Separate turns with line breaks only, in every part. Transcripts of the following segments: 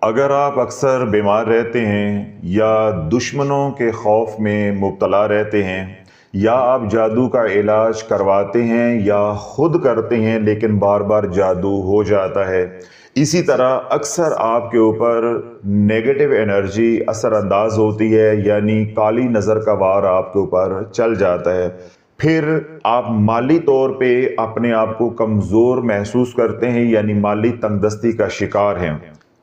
اگر آپ اکثر بیمار رہتے ہیں یا دشمنوں کے خوف میں مبتلا رہتے ہیں یا آپ جادو کا علاج کرواتے ہیں یا خود کرتے ہیں لیکن بار بار جادو ہو جاتا ہے، اسی طرح اکثر آپ کے اوپر نیگیٹو انرجی اثر انداز ہوتی ہے، یعنی کالی نظر کا وار آپ کے اوپر چل جاتا ہے، پھر آپ مالی طور پہ اپنے آپ کو کمزور محسوس کرتے ہیں، یعنی مالی تنگ دستی کا شکار ہیں۔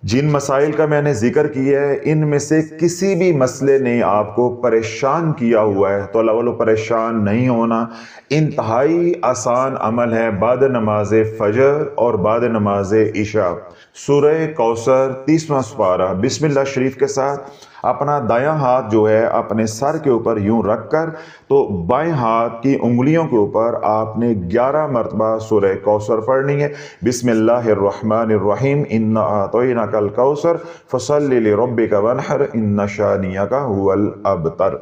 جن مسائل کا میں نے ذکر کیا ہے ان میں سے کسی بھی مسئلے نے آپ کو پریشان کیا ہوا ہے تو اللہ والو پریشان نہیں ہونا، انتہائی آسان عمل ہے۔ بعد نماز فجر اور بعد نماز عشاء سورہ کوثر 30واں سپارہ بسم اللہ شریف کے ساتھ اپنا دایاں ہاتھ جو ہے اپنے سر کے اوپر یوں رکھ کر تو بائیں ہاتھ کی انگلیوں کے اوپر آپ نے 11 مرتبہ سورہ کوثر پڑھنی ہے۔ بسم اللہ الرحمن الرحیم انا اعطیناک الکوثر فصلی لربک وانحر ان شانئک ھو الابتر۔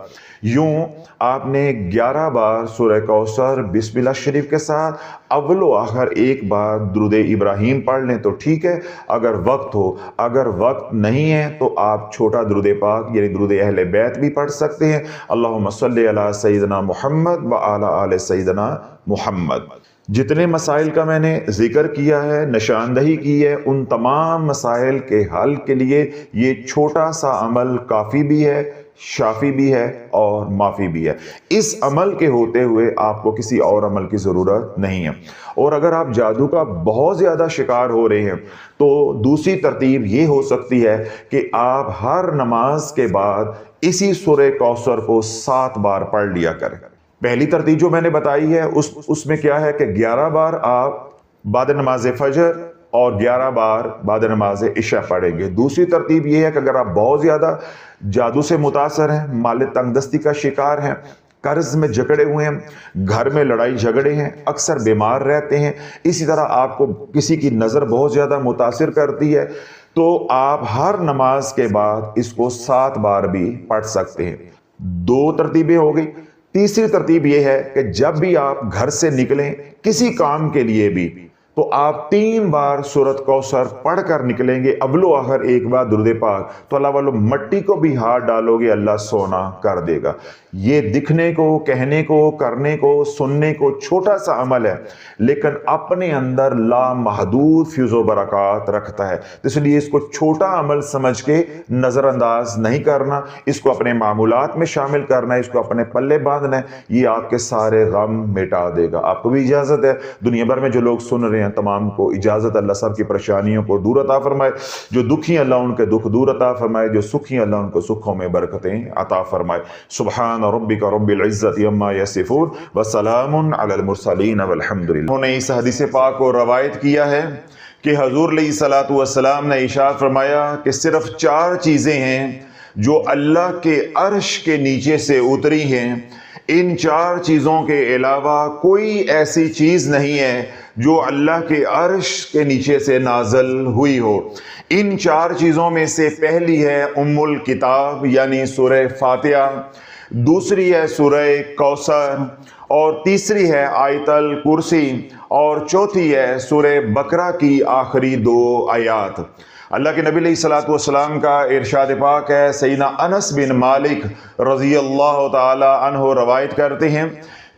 یوں آپ نے 11 بار سورہ کوثر بسم اللہ شریف کے ساتھ اول و آخر ایک بار درود ابراہیم پڑھ لیں تو ٹھیک ہے، اگر وقت ہو، اگر وقت نہیں ہے تو آپ چھوٹا درود پاک یعنی درود اہل بیت بھی پڑھ سکتے ہیں۔ اللہم صلی علی سیدنا محمد وعلی آل سیدنا محمد۔ جتنے مسائل کا میں نے ذکر کیا ہے، نشاندہی کی ہے، ان تمام مسائل کے حل کے لیے یہ چھوٹا سا عمل کافی بھی ہے، شافی بھی ہے اور معافی بھی ہے۔ اس عمل کے ہوتے ہوئے آپ کو کسی اور عمل کی ضرورت نہیں ہے۔ اور اگر آپ جادو کا بہت زیادہ شکار ہو رہے ہیں تو دوسری ترتیب یہ ہو سکتی ہے کہ آپ ہر نماز کے بعد اسی سورہ کوثر کو 7 بار پڑھ لیا کریں۔ پہلی ترتیب جو میں نے بتائی ہے اس میں کیا ہے کہ 11 بار آپ بعد نماز فجر اور 11 بار بعد نماز عشاء پڑھیں گے۔ دوسری ترتیب یہ ہے کہ اگر آپ بہت زیادہ جادو سے متاثر ہیں، مال تنگ دستی کا شکار ہیں، قرض میں جکڑے ہوئے ہیں، گھر میں لڑائی جھگڑے ہیں، اکثر بیمار رہتے ہیں، اسی طرح آپ کو کسی کی نظر بہت زیادہ متاثر کرتی ہے، تو آپ ہر نماز کے بعد اس کو 7 بار بھی پڑھ سکتے ہیں۔ 2 ترتیبیں ہو گئی۔ تیسری ترتیب یہ ہے کہ جب بھی آپ گھر سے نکلیں کسی کام کے لیے بھی تو آپ 3 بار سورۃ کوثر پڑھ کر نکلیں گے، اول و آخر ایک بار درود پاک، تو اللہ والو مٹی کو بھی ہاتھ ڈالو گے اللہ سونا کر دے گا۔ یہ دکھنے کو، کہنے کو، کرنے کو، سننے کو چھوٹا سا عمل ہے لیکن اپنے اندر لامحدود فیض و برکات رکھتا ہے، اس لیے اس کو چھوٹا عمل سمجھ کے نظر انداز نہیں کرنا، اس کو اپنے معمولات میں شامل کرنا ہے، اس کو اپنے پلے باندھنا ہے، یہ آپ کے سارے غم مٹا دے گا۔ آپ کو بھی اجازت ہے، دنیا بھر میں جو لوگ سن رہے ہیں تمام کو اجازت، اللہ سب کی پریشانیوں کو دور عطا فرمائے، جو دکھی اللہ ان کے دکھ دور عطا فرمائے، جو سکھی اللہ ان کو سکھوں میں برکتیں عطا فرمائے۔ سبحان ربک رب العزت عما یصفون وسلام علی المرسلین والحمد للہ۔ انہوں نے اس حدیث پاک کو روایت کیا ہے کہ حضور علیہ الصلوۃ والسلام نے ارشاد فرمایا کہ صرف 4 چیزیں ہیں جو اللہ کے عرش کے نیچے سے اتری ہیں، ان 4 چیزوں کے علاوہ کوئی ایسی چیز نہیں ہے جو اللہ کے عرش کے نیچے سے نازل ہوئی ہو۔ ان 4 چیزوں میں سے پہلی ہے ام الکتاب یعنی سورہ فاتحہ، دوسری ہے سورہ کوثر، اور تیسری ہے آیت الکرسی، اور چوتھی ہے سورہ بقرہ کی آخری 2 آیات۔ اللہ کے نبی علیہ الصلوۃ والسلام کا ارشاد پاک ہے، سیدنا انس بن مالک رضی اللہ تعالی عنہ روایت کرتے ہیں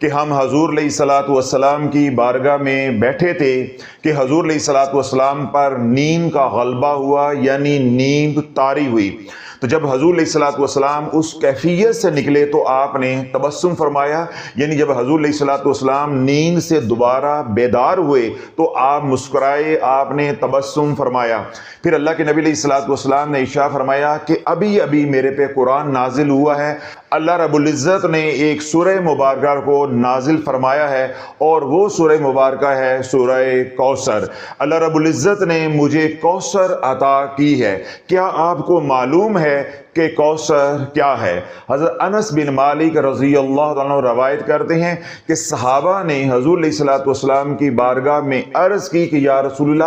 کہ ہم حضور علیہ الصلوۃ والسلام کی بارگاہ میں بیٹھے تھے کہ حضور علیہ الصلوۃ والسلام پر نیند کا غلبہ ہوا، یعنی نیند طاری ہوئی۔ تو جب حضور علیہ الصلوۃ والسلام اس کیفیت سے نکلے تو آپ نے تبسم فرمایا، یعنی جب حضور علیہ الصلوۃ والسلام نیند سے دوبارہ بیدار ہوئے تو آپ مسکرائے، آپ نے تبسم فرمایا۔ پھر اللہ کے نبی علیہ الصلوۃ والسلام نے ارشاد فرمایا کہ ابھی ابھی میرے پہ قرآن نازل ہوا ہے، اللہ رب العزت نے ایک سورہ مبارکہ کو نازل فرمایا ہے اور وہ سورہ مبارکہ ہے سورہ کوثر۔ اللہ رب العزت نے مجھے کوثر عطا کی ہے۔ کیا آپ کو معلوم ہے کہ کوثر کیا ہے۔ حضرت انس بن مالک رضی اللہ عنہ روایت کرتے ہیں کہ صحابہ نے حضور علیہ الصلوۃ والسلام کی بارگاہ میں عرض کی کہ یا رسول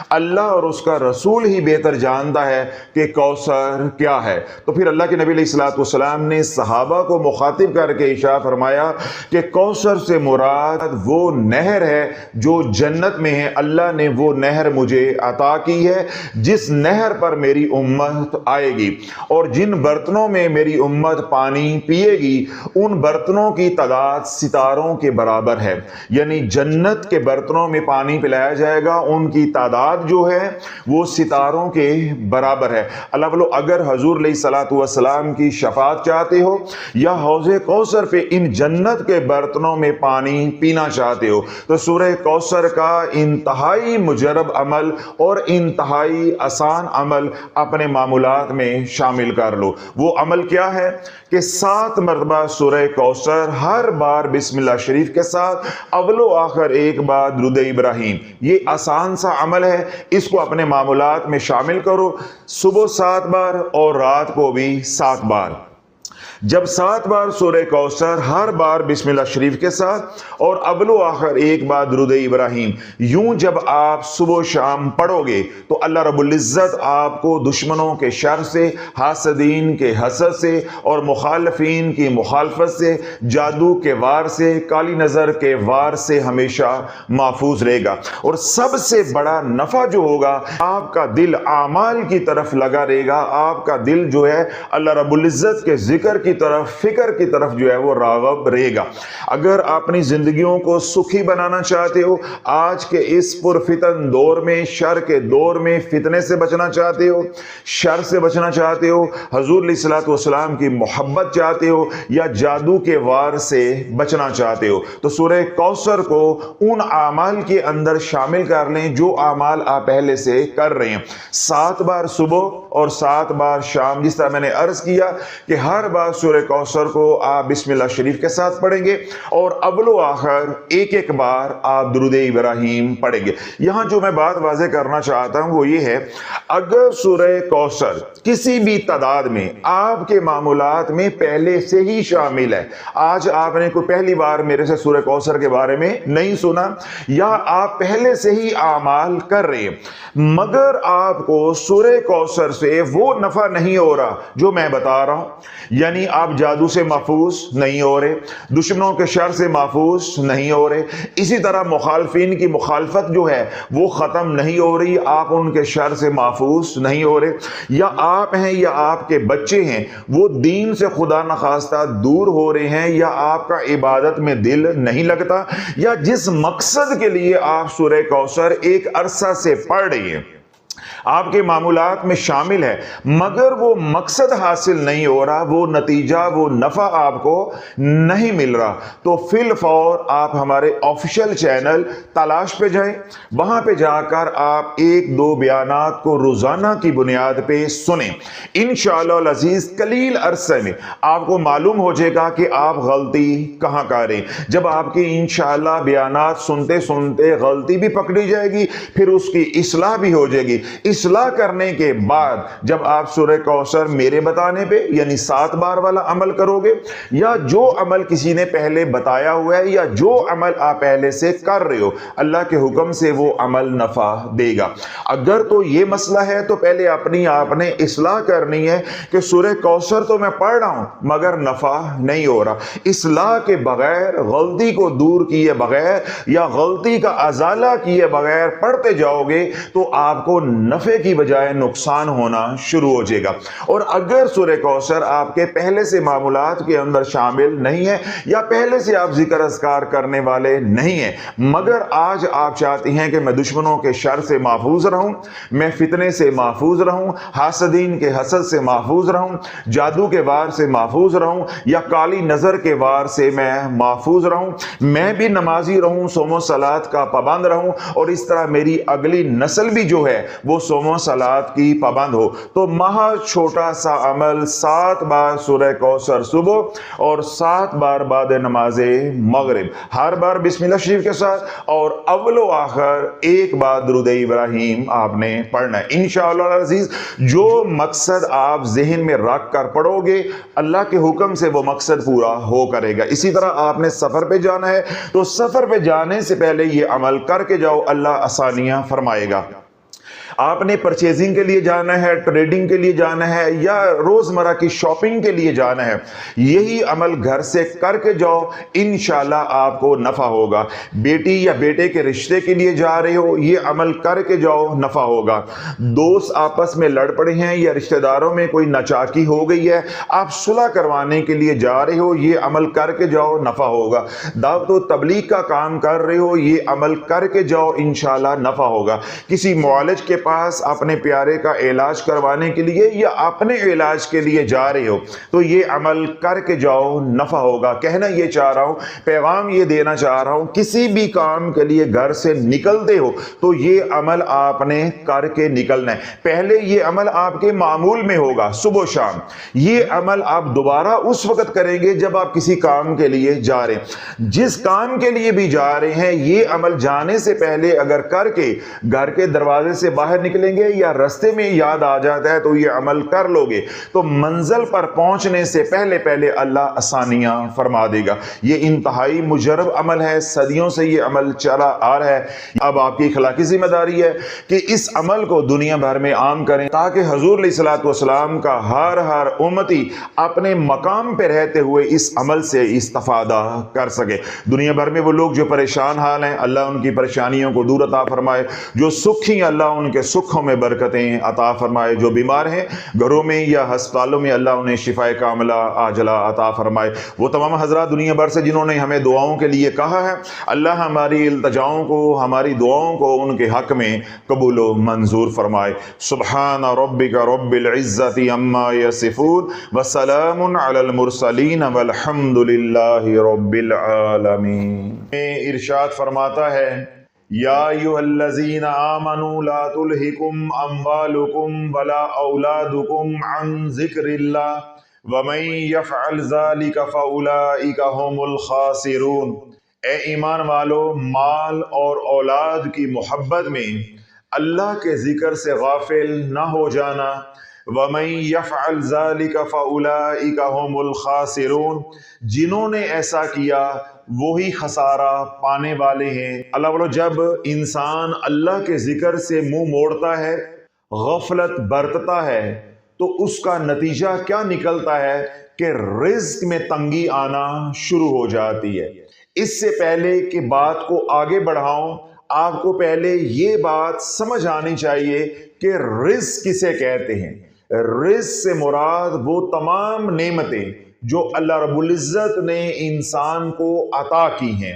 اللہ اور اس کا رسول ہی بہتر جانتا ہے کہ کوثر کیا ہے۔ تو پھر اللہ کے نبی علیہ الصلوۃ والسلام نے صحابہ کو مخاطب کر کے ارشاد فرمایا کہ کوثر سے مراد وہ نہر ہے جو جنت میں ہے، اللہ نے وہ نہر مجھے عطا کی ہے جس نہر پر میری امت آئے گی، اور جن برتنوں میں میری امت پانی پیے گی ان برتنوں کی تعداد ستاروں کے برابر ہے، یعنی جنت کے برتنوں میں پانی پلایا جائے گا، ان کی تعداد جو ہے وہ ستاروں کے برابر ہے۔ اللہ والو اگر حضور علیہ الصلوۃ والسلام کی شفاعت چاہتے ہو یا حوض کوثر پہ ان جنت کے برتنوں میں پانی پینا چاہتے ہو تو سورہ کوثر کا انتہائی مجرب عمل اور انتہائی آسان عمل اپنے معمولات میں شامل کر لو۔ وہ عمل کیا ہے کہ 7 مرتبہ سورہ کوثر ہر بار بسم اللہ شریف کے ساتھ اول و آخر ایک بار درود ابراہیم، یہ آسان سا عمل ہے، اس کو اپنے معمولات میں شامل کرو، صبح 7 بار اور رات کو بھی 7 بار۔ جب 7 بار سورہ کوثر ہر بار بسم اللہ شریف کے ساتھ اور اول و آخر ایک بار درود ابراہیم یوں جب آپ صبح و شام پڑھو گے تو اللہ رب العزت آپ کو دشمنوں کے شر سے، حاسدین کے حسد سے اور مخالفین کی مخالفت سے، جادو کے وار سے، کالی نظر کے وار سے ہمیشہ محفوظ رہے گا، اور سب سے بڑا نفع جو ہوگا آپ کا دل اعمال کی طرف لگا رہے گا، آپ کا دل جو ہے اللہ رب العزت کے ذکر کی طرف، فکر کی طرف جو ہے وہ راغب رہے گا۔ اگر اپنی زندگیوں کو سکھی بنانا چاہتے ہو، آج کے اس پرفتن دور میں، شر کے دور میں فتنے سے بچنا چاہتے ہو، شر سے بچنا چاہتے ہو، حضور علیہ الصلوۃ والسلام کی محبت چاہتے ہو یا جادو کے وار سے بچنا چاہتے ہو تو سورہ کوثر کو ان اعمال کے اندر شامل کر لیں جو اعمال آپ پہلے سے کر رہے ہیں۔ 7 بار صبح اور 7 بار شام، جس طرح میں نے عرض کیا کہ ہر بار سورہ کوثر کو آپ بسم اللہ شریف کے ساتھ پڑھیں گے اور اول و آخر ایک بار آپ درود ابراہیم پڑھیں گے۔ یہاں جو میں بات واضح کرنا چاہتا ہوں وہ یہ ہے، اگر سورہ کوثر کسی بھی تعداد میں آپ کے معمولات میں پہلے سے ہی شامل ہے، آج آپ نے کوئی پہلی بار میرے سے سورہ کوثر کے بارے میں نہیں سنا یا آپ پہلے سے ہی اعمال کر رہے ہیں، مگر آپ کو سورہ کوثر سے وہ نفع نہیں ہو رہا جو میں بتا رہا ہوں، یعنی آپ جادو سے محفوظ نہیں ہو رہے، دشمنوں کے شر سے محفوظ نہیں ہو رہے، اسی طرح مخالفین کی مخالفت جو ہے وہ ختم نہیں ہو رہی، آپ ان کے شر سے محفوظ نہیں ہو رہے، یا آپ ہیں یا آپ کے بچے ہیں وہ دین سے خدا نخواستہ دور ہو رہے ہیں، یا آپ کا عبادت میں دل نہیں لگتا، یا جس مقصد کے لیے آپ سورہ کوثر ایک عرصہ سے پڑھ رہے ہیں آپ کے معمولات میں شامل ہے مگر وہ مقصد حاصل نہیں ہو رہا، وہ نتیجہ، وہ نفع آپ کو نہیں مل رہا، تو فی الفور آپ ہمارے آفیشیل چینل تلاش پہ جائیں، وہاں پہ جا کر آپ 1-2 بیانات کو روزانہ کی بنیاد پہ سنیں، انشاءاللہ العزیز قلیل عرصے میں آپ کو معلوم ہو جائے گا کہ آپ غلطی کہاں کریں۔ جب آپ کی انشاءاللہ بیانات سنتے سنتے غلطی بھی پکڑی جائے گی، پھر اس کی اصلاح بھی ہو جائے گی، اصلاح کرنے کے بعد جب آپ سورہ کوثر میرے بتانے پہ یعنی 7 بار والا عمل کرو گے، یا جو عمل کسی نے پہلے بتایا ہوا ہے یا جو عمل آپ پہلے سے کر رہے ہو، اللہ کے حکم سے وہ عمل نفع دے گا۔ اگر تو یہ مسئلہ ہے تو پہلے اپنی آپ نے اصلاح کرنی ہے کہ سورہ کوثر تو میں پڑھ رہا ہوں مگر نفع نہیں ہو رہا۔ اصلاح کے بغیر، غلطی کو دور کیے بغیر یا غلطی کا ازالہ کیے بغیر پڑھتے جاؤ گے تو آپ کو نفع کی بجائے نقصان ہونا شروع ہو جائے گا۔ اور اگر سورہ کوثر آپ کے پہلے سے معمولات کے اندر شامل نہیں ہے یا پہلے سے آپ ذکر اذکار کرنے والے نہیں ہیں مگر آج آپ چاہتے ہیں کہ میں دشمنوں کے شر سے محفوظ رہوں، میں فتنے سے محفوظ رہوں، حاسدین کے حسد سے محفوظ رہوں، جادو کے وار سے محفوظ رہوں یا کالی نظر کے وار سے میں محفوظ رہوں، میں بھی نمازی رہوں، صوم و صلات کا پابند رہوں، اور اس طرح میری اگلی نسل بھی جو ہے وہ सोमो सलात की पाबंद हो। तो महज छोटा सा अमल 7 बार सूरह कौसर सुबह और 7 बार बाद नमाज मगरिब, हर बार बिस्मिल्लाह शरीफ के साथ और अव्वल व आखिर एक बार दुरूद इब्राहिम आपने पढ़ना है। इंशाअल्लाह अज़ीज़ जो मकसद आप जहन में रख कर पढ़ोगे, अल्लाह के हुक्म से वो मकसद पूरा हो करेगा। इसी तरह आपने सफर पे जाना है तो सफर पे जाने से पहले ये अमल करके जाओ, अल्लाह आसानियां फरमाएगा। आपने परचेजिंग के लिए जाना है, ट्रेडिंग के लिए जाना है या रोजमर्रा की शॉपिंग के लिए जाना है, यही अमल घर से करके जाओ, इंशाल्लाह आपको नफा होगा। बेटी या बेटे के रिश्ते के लिए जा रहे हो, ये अमल करके जाओ, नफा होगा। दोस्त आपस में लड़ पड़े हैं या रिश्तेदारों में कोई नाचाकी हो गई है, आप सुलह करवाने के लिए जा रहे हो, ये अमल करके जाओ, नफा होगा। दावत व तबलीग का काम कर रहे हो, ये अमल करके जाओ, इंशाल्लाह नफा होगा। किसी मुआलिज के पास अपने प्यारे का इलाज करवाने के लिए या अपने इलाज के लिए जा रहे हो, तो ये अमल करके जाओ, नफा होगा। कहना ये चाह रहा हूं, पैगाम ये देना चाह रहा हूं, किसी भी काम के लिए घर से निकलते हो तो ये अमल आपने करके निकलना है। पहले ये अमल आपके मामूल में होगा सुबह शाम, ये अमल आप दोबारा उस वक्त करेंगे जब आप किसी काम के लिए जा रहे हैं। जिस काम के लिए भी जा रहे हैं, ये अमल जाने से पहले अगर करके घर के दरवाजे से बाहर निकलेंगे या रास्ते में याद आ जाता है तो ये अमल कर लोगे, तो मंजिल पर पहुंचने से पहले पहले अल्लाह आसानियां फरमा देगा। ये इंतहाई मुजरब अमल है, सदियों से ये अमल चला आ रहा है। अब आपकी इखलाकी जिम्मेदारी है कि इस अमल को दुनिया भर में आम करें ताकि हुजूर अलैहिस्सलातु वस्सलाम का हर उम्मती अपने मकाम पे रहते हुए इस अमल से इस्तिफादा कर सके। दुनिया भर में वो लोग जो परेशान हाल हैं, अल्लाह उनकी परेशानियों को दूर अता फरमाए। जो सुखी, अल्लाह उनके सुखों में बरकतें अता फरमाए। जो बीमार हैं घरों में या अस्पतालों में, अल्लाह उन्हें शिफाए कामिला आजला अता फरमाए। वो तमाम हजरात दुनिया भर से जिन्होंने हमें दुआओं के लिए कहा है, अल्लाह हमारी इल्तिजाओं को, हमारी दुआओं को उनके हक में कबूल व मंजूर फरमाए। सुब्हान रब्बिका रब्बिल इज्जति अम्मा यसिफून व सलामुन अलल मुरसलीन वल्हम्दुलिल्लाहि रब्बिल आलमीन। इरशाद फरमाता है, या अय्युहल्लज़ीना आमनू ला तुल्हिकुम अम्वालुकुम वला औलादुकुम अन ज़िक्रिल्लाह व मन यफ़अल ज़ालिका फ़उलाइका हुमुल ख़ासिरून। ए ईमान वालो, माल और औलाद की मोहब्बत में अल्लाह के जिक्र से गाफिल न हो जाना। वमन यफ़अल ज़ालिका फ़उलाइका हुमुल ख़ासिरून, जिन्होंने ऐसा किया वही खसारा पाने वाले हैं। अल्लाह वालों, जब इंसान अल्लाह के जिक्र से मुंह मोड़ता है, गफलत बरतता है, तो उसका नतीजा क्या निकलता है कि रिज़्क में तंगी आना शुरू हो जाती है। इससे पहले कि बात को आगे बढ़ाऊं, आपको पहले ये बात समझ आनी चाहिए कि रिज़्क किसे कहते हैं। रिज़्क से मुराद वो तमाम नेमतें जो अल्लाह रब्बुल इज़्ज़त ने इंसान को अता की हैं।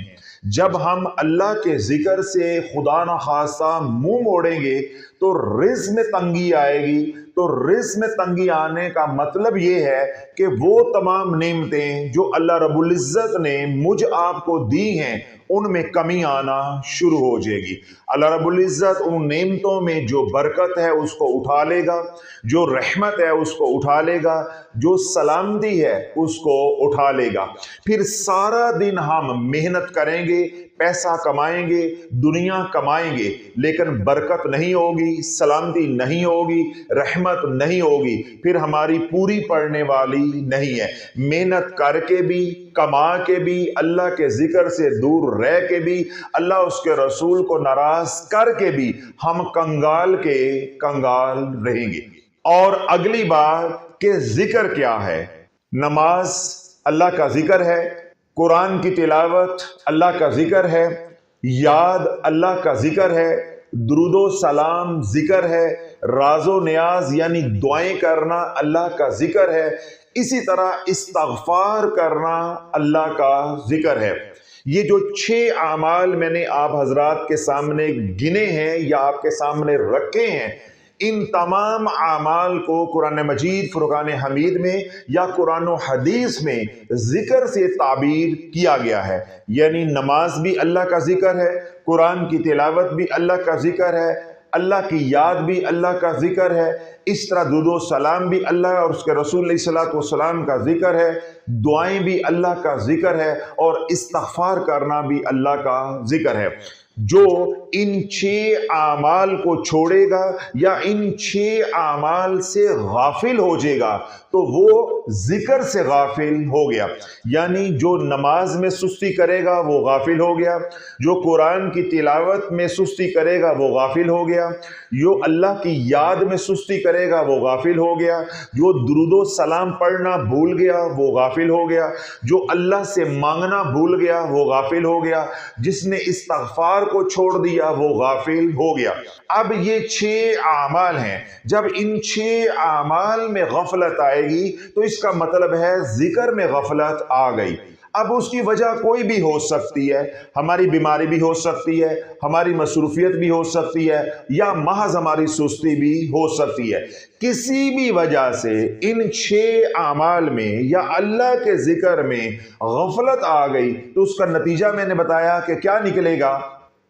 जब हम अल्लाह के जिक्र से खुदा न खासा मुंह मोड़ेंगे तो रिज़्क में तंगी आएगी। तो रिज़्क में तंगी आने का मतलब ये है कि वो तमाम नेमतें जो अल्लाह रब्बुल इज़्ज़त ने मुझ आपको दी हैं, उनमें कमी आना शुरू हो जाएगी। अल्लाह रब्बुल इज़्ज़त उन नेमतों में जो बरकत है उसको उठा लेगा, जो रहमत है उसको उठा लेगा, जो सलामती है उसको उठा लेगा। फिर सारा दिन हम मेहनत करेंगे, पैसा कमाएंगे, दुनिया कमाएंगे, लेकिन बरकत नहीं होगी, सलामती नहीं होगी, रहमत नहीं होगी, फिर हमारी पूरी पड़ने वाली नहीं है। मेहनत करके भी, कमा के भी, अल्लाह के जिक्र से दूर रह के भी, अल्लाह उसके रसूल को नाराज करके भी हम कंगाल के कंगाल रहेंगे। और अगली बात कि जिक्र क्या है। नमाज अल्लाह का जिक्र है, कुरान की तिलावत अल्लाह का जिक्र है, याद अल्लाह का जिक्र है, दुरूदो सलाम जिक्र है, राजो नियाज यानी दुआएं करना अल्लाह का जिक्र है, इसी तरह इस्तगफार करना अल्लाह का जिक्र है। ये जो 6 आमाल मैंने आप हजरात के सामने गिने हैं या आपके सामने रखे हैं, इन तमाम आमाल को कुरान मजीद फुरकान हमीद में या कुरान और हदीस में जिक्र से ताबीर किया गया है। यानी नमाज भी अल्लाह का जिक्र है, कुरान की तिलावत भी अल्लाह का जिक्र है, اللہ की याद भी अल्लाह का जिक्र है, इस तरह दुरूद सलाम भी अल्लाह और उसके रसूल अलैहिस्सलाम का जिक्र है, दुआएं भी अल्लाह का जिक्र है और इस्तिग़फ़ार करना भी अल्लाह का जिक्र है। जो इन 6 आमाल को छोड़ेगा या इन 6 आमाल से गाफिल हो जाएगा तो वो जिक्र से गाफिल हो गया। यानी जो नमाज में सुस्ती करेगा वो गाफिल हो गया, जो कुरान की तिलावत में सुस्ती करेगा वो गाफिल हो गया, जो अल्लाह की याद में सुस्ती करेगा वो गाफिल हो गया, जो दुरूद सलाम पढ़ना भूल गया वो गाफिल हो गया, जो अल्लाह से मांगना भूल गया वो गाफिल हो गया, जिसने इस्तिग़फ़ार को छोड़ दिया वो गाफिल हो गया। अब ये 6 आमाल हैं, जब इन 6 आमाल में गफलत आएगी तो इसका मतलब है जिक्र में गफलत आ गई। अब उसकी वजह कोई भी हो सकती है, हमारी बीमारी भी हो सकती है, हमारी मसरूफियत भी हो सकती है, या महज हमारी सुस्ती भी हो सकती है। किसी भी वजह से इन 6 आमाल में या अल्लाह के जिक्र में गफलत आ गई तो उसका नतीजा मैंने बताया कि क्या निकलेगा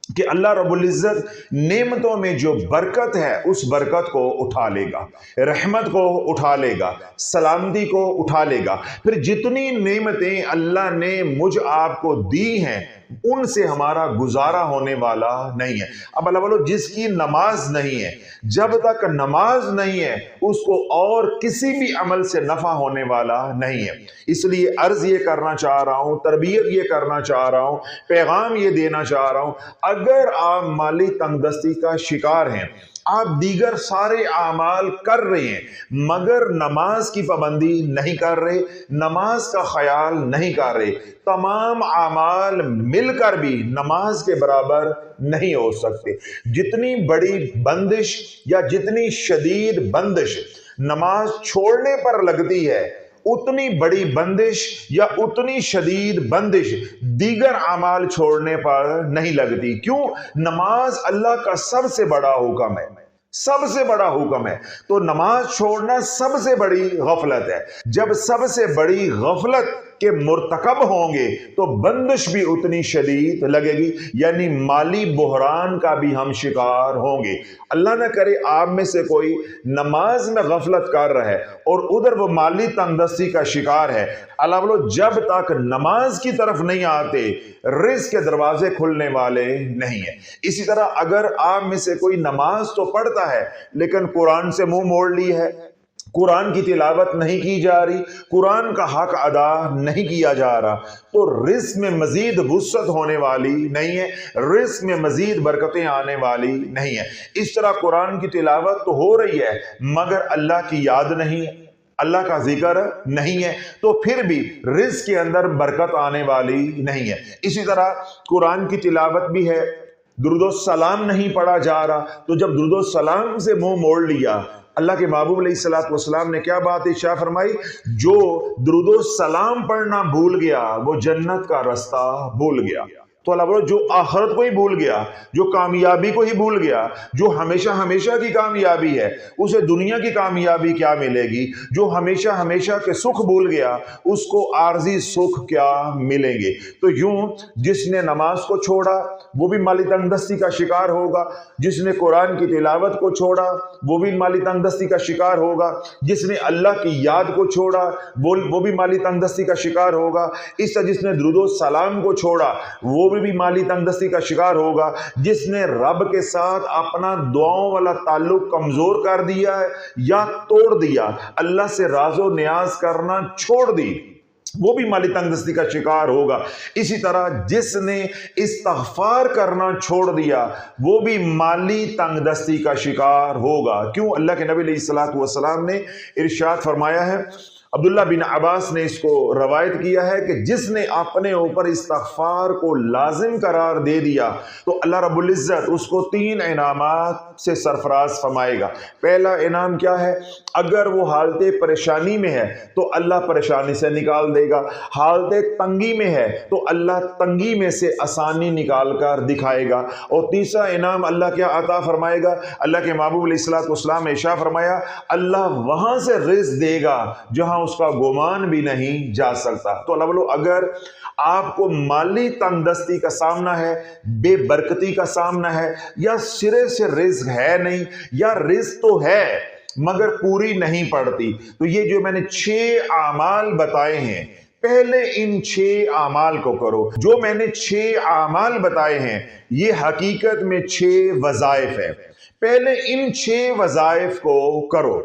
कि अल्लाह रब्बुल इज़्ज़त नेमतों में जो बरकत है उस बरकत को उठा लेगा, रहमत को उठा लेगा, सलामती को उठा लेगा। फिर जितनी नेमतें अल्लाह ने मुझ आपको दी हैं उनसे हमारा गुजारा होने वाला नहीं है। अब अल्लाह बोलो जिसकी नमाज नहीं है, जब तक नमाज नहीं है उसको और किसी भी अमल से नफा होने वाला नहीं है। इसलिए अर्ज ये करना चाह रहा हूं, तरबियत ये करना चाह रहा हूं, पैगाम ये देना चाह रहा हूं, अगर आप माली तंगदस्ती का शिकार हैं, आप दीगर सारे आमाल कर रहे हैं मगर नमाज की पाबंदी नहीं कर रहे, नमाज का ख्याल नहीं कर रहे, तमाम आमाल मिलकर भी नमाज के बराबर नहीं हो सकते। जितनी बड़ी बंदिश या जितनी शदीद बंदिश नमाज छोड़ने पर लगती है उतनी बड़ी बंदिश या उतनी शदीद बंदिश दीगर अमाल छोड़ने पर नहीं लगती। क्यों? नमाज अल्लाह का सबसे बड़ा हुक्म है, सबसे बड़ा हुक्म है, तो नमाज छोड़ना सबसे बड़ी गफलत है। जब सबसे बड़ी गफलत के मुर्तकब होंगे तो बंदिश भी उतनी शदीद लगेगी, यानी माली बुहरान का भी हम शिकार होंगे। अल्लाह न करे आप में से कोई नमाज में गफलत कर रहा है और उधर वो माली तंगदस्ती का शिकार है। अल्लाह बोलो जब तक नमाज की तरफ नहीं आते रिज़्क़ के दरवाजे खुलने वाले नहीं है। इसी तरह अगर आप में से कोई नमाज तो पढ़ता है लेकिन कुरान से मुंह मोड़ ली है, कुरान की तिलावत नहीं की जा रही, कुरान का हक अदा नहीं किया जा रहा, तो रिज़्क़ में मजीद वुसअत होने वाली नहीं है, रिज़्क़ में मजीद बरकतें आने वाली नहीं है। इस तरह कुरान की तिलावत तो हो रही है मगर अल्लाह की याद नहीं है, अल्लाह का जिक्र नहीं है, तो फिर भी रिज़्क़ के अंदर बरकत आने वाली नहीं है। इसी तरह कुरान की तिलावत भी है, दुरूद सलाम नहीं पढ़ा जा रहा, तो जब दुरूद सलाम से मुंह मोड़ लिया, अल्लाह के महबूब अलैहिस्सलातु वस्सलाम ने क्या बात इरशाद फरमाई, जो दुरूद सलाम पढ़ना भूल गया वो जन्नत का रास्ता भूल गया। तो अल्लाह बोलो जो आखिरत को ही भूल गया, जो कामयाबी को ही भूल गया, जो हमेशा हमेशा की कामयाबी है उसे दुनिया की कामयाबी क्या मिलेगी, जो हमेशा हमेशा के सुख भूल गया उसको आर्जी सुख क्या मिलेंगे। तो यूं जिसने नमाज को छोड़ा वो भी माली तंगदस्ती का शिकार होगा, जिसने कुरान की तिलावत को छोड़ा वो भी माली तंगदस्ती का शिकार होगा, जिसने अल्लाह की याद को छोड़ा वो भी माली तंगदस्ती का शिकार होगा, इस तरह जिसने दुरूद सलाम को छोड़ा वो भी माली तंगदस्ती का शिकार होगा, जिसने रब के साथ अपना दुआओं वाला ताल्लुक कमजोर कर दिया है या तोड़ दिया, अल्लाह से राजो न्याज करना छोड़ दी, वो भी माली तंगदस्ती का शिकार होगा। इसी तरह जिसने इस्तिग़फ़ार करना छोड़ दिया वो भी माली तंगदस्ती का शिकार होगा। क्यों? अल्लाह के नबी अलैहिस्सलातु वस्सलाम ने इरशाद फरमाया है, अब्दुल्लाह बिन अब्बास ने इसको रवायत किया है कि जिसने अपने ऊपर इस्तिग़फ़ार को लाजिम करार दे दिया तो अल्लाह रब्बुल इज़्ज़त उसको 3 इनामात से सरफराज फरमाएगा। पहला इनाम क्या है? अगर वो हालत परेशानी में है तो अल्लाह परेशानी से निकाल देगा, हालत तंगी में है तो अल्लाह तंगी में से आसानी निकाल कर दिखाएगा। और तीसरा इनाम अल्लाह क्या अता फरमाएगा? अल्लाह के महबूब अलैहिस्सलातु वस्सलाम ने इरशाद फरमाया, अल्लाह वहां से रिज़्क़ देगा जहां उसका गुमान भी नहीं जा सकता। तो अल्लाह बोलो अगर आपको माली तंगदस्ती का सामना है, बेबरकती का सामना है या सिरे से रिज़्क़ है नहीं, या रिस्क तो है मगर पूरी नहीं पड़ती। तो ये जो मैंने 6 आमाल बताए हैं, पहले इन 6 आमाल को करो। जो मैंने 6 आमाल बताए हैं ये हकीकत में 6 वज़ाइफ है। पहले इन 6 वज़ाइफ को करो।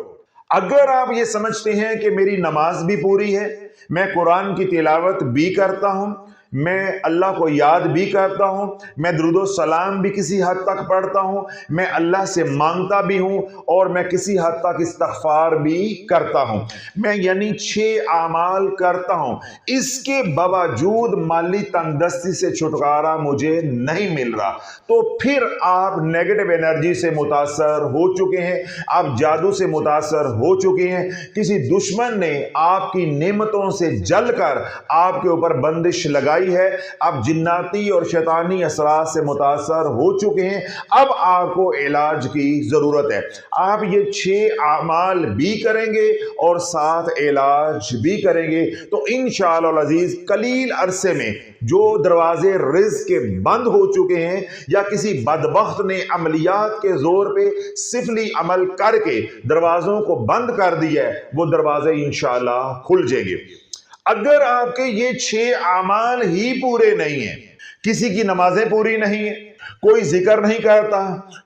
अगर आप ये समझते हैं कि मेरी नमाज भी पूरी है, मैं कुरान की तिलावत भी करता हूं, मैं अल्लाह को याद भी करता हूं, मैं दुरूद और सलाम भी किसी हद तक पढ़ता हूं, मैं अल्लाह से मांगता भी हूं और मैं किसी हद तक इस्तिग़फ़ार भी करता हूं, मैं यानी 6 आमाल करता हूं, इसके बावजूद माली तंगदस्ती से छुटकारा मुझे नहीं मिल रहा, तो फिर आप नेगेटिव एनर्जी से मुतासर हो चुके हैं, आप जादू से मुतासर हो चुके हैं, किसी दुश्मन ने आपकी नेमतों से जलकर आपके ऊपर बंदिश लगाई है, आप जिन्नाती और शैतानी असरात से मुतासर हो चुके हैं। अब आपको इलाज की जरूरत है। आप ये 6 आमाल भी करेंगे और साथ इलाज भी करेंगे तो इंशाअल्लाह अज़ीज कलील अरसे में जो दरवाजे रिज़्क़ के बंद हो चुके हैं या किसी बदबख्त ने अमलियात के जोर पे सिफली अमल करके दरवाजों को बंद कर दिया है, वो दरवाजे इंशाअल्लाह खुल जाएंगे। अगर आपके ये 6 आमाल ही पूरे नहीं हैं, किसी की नमाजें पूरी नहीं है, कोई जिक्र नहीं करता,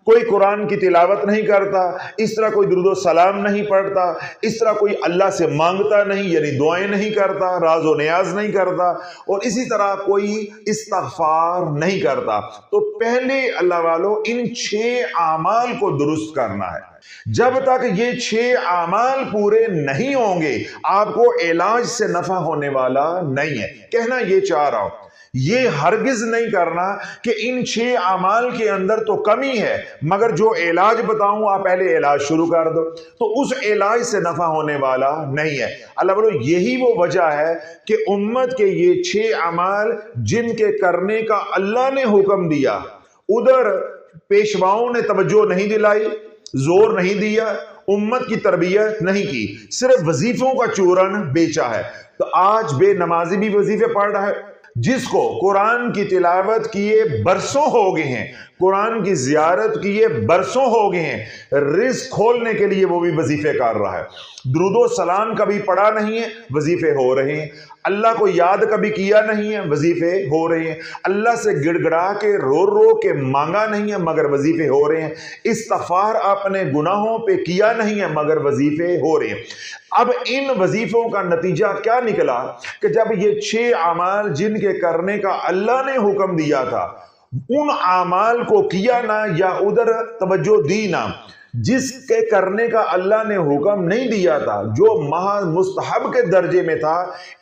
कोई कुरान की तिलावत नहीं करता, इस तरह कोई दुरूद सलाम नहीं पढ़ता, इस तरह कोई अल्लाह से मांगता नहीं यानी दुआएं नहीं करता, राज व नियाज नहीं करता और इसी तरह कोई इस्तिग़फ़ार नहीं करता, तो पहले अल्लाह वालों इन 6 आमाल को दुरुस्त करना है। जब तक ये 6 आमाल पूरे नहीं होंगे आपको इलाज से नफा होने वाला नहीं है। कहना ये चाह रहा हूं, ये हरगिज नहीं करना कि इन 6 आमाल के अंदर तो कमी है मगर जो इलाज बताऊं आप पहले इलाज शुरू कर दो, तो उस इलाज से नफा होने वाला नहीं है। अल्लाह बोलो यही वो वजह है कि उम्मत के ये 6 आमाल जिनके करने का अल्लाह ने हुक्म दिया, उधर पेशवाओं ने तवज्जो नहीं दिलाई, जोर नहीं दिया, उम्मत की तरबियत नहीं की, सिर्फ वजीफों का चूरन बेचा है। तो आज बेनमाजी भी वजीफे पढ़ रहा है, जिसको कुरान की तिलावत किए बरसों हो गए हैं, कुरान की जियारत किए बरसों हो गए हैं, रिज़्क़ खोलने के लिए वो भी वजीफे कर रहा है, दुरूदो सलाम कभी पढ़ा नहीं है, वजीफे हो रहे हैं, अल्लाह को याद कभी किया नहीं है, वजीफे हो रहे हैं, अल्लाह से गिड़गिड़ा के रो रो के मांगा नहीं है मगर वजीफे हो रहे हैं, इस्तिग़फ़ार अपने गुनाहों पे किया नहीं है मगर वजीफे हो रहे हैं। अब इन वजीफों का नतीजा क्या निकला कि जब ये 6 आमाल जिनके करने का अल्लाह ने हुक्म दिया था उन आमाल को किया ना या उधर तवज्जो दी ना, जिसके करने का अल्लाह ने हुक्म नहीं दिया था, जो महज मुस्तहब के दर्जे में था,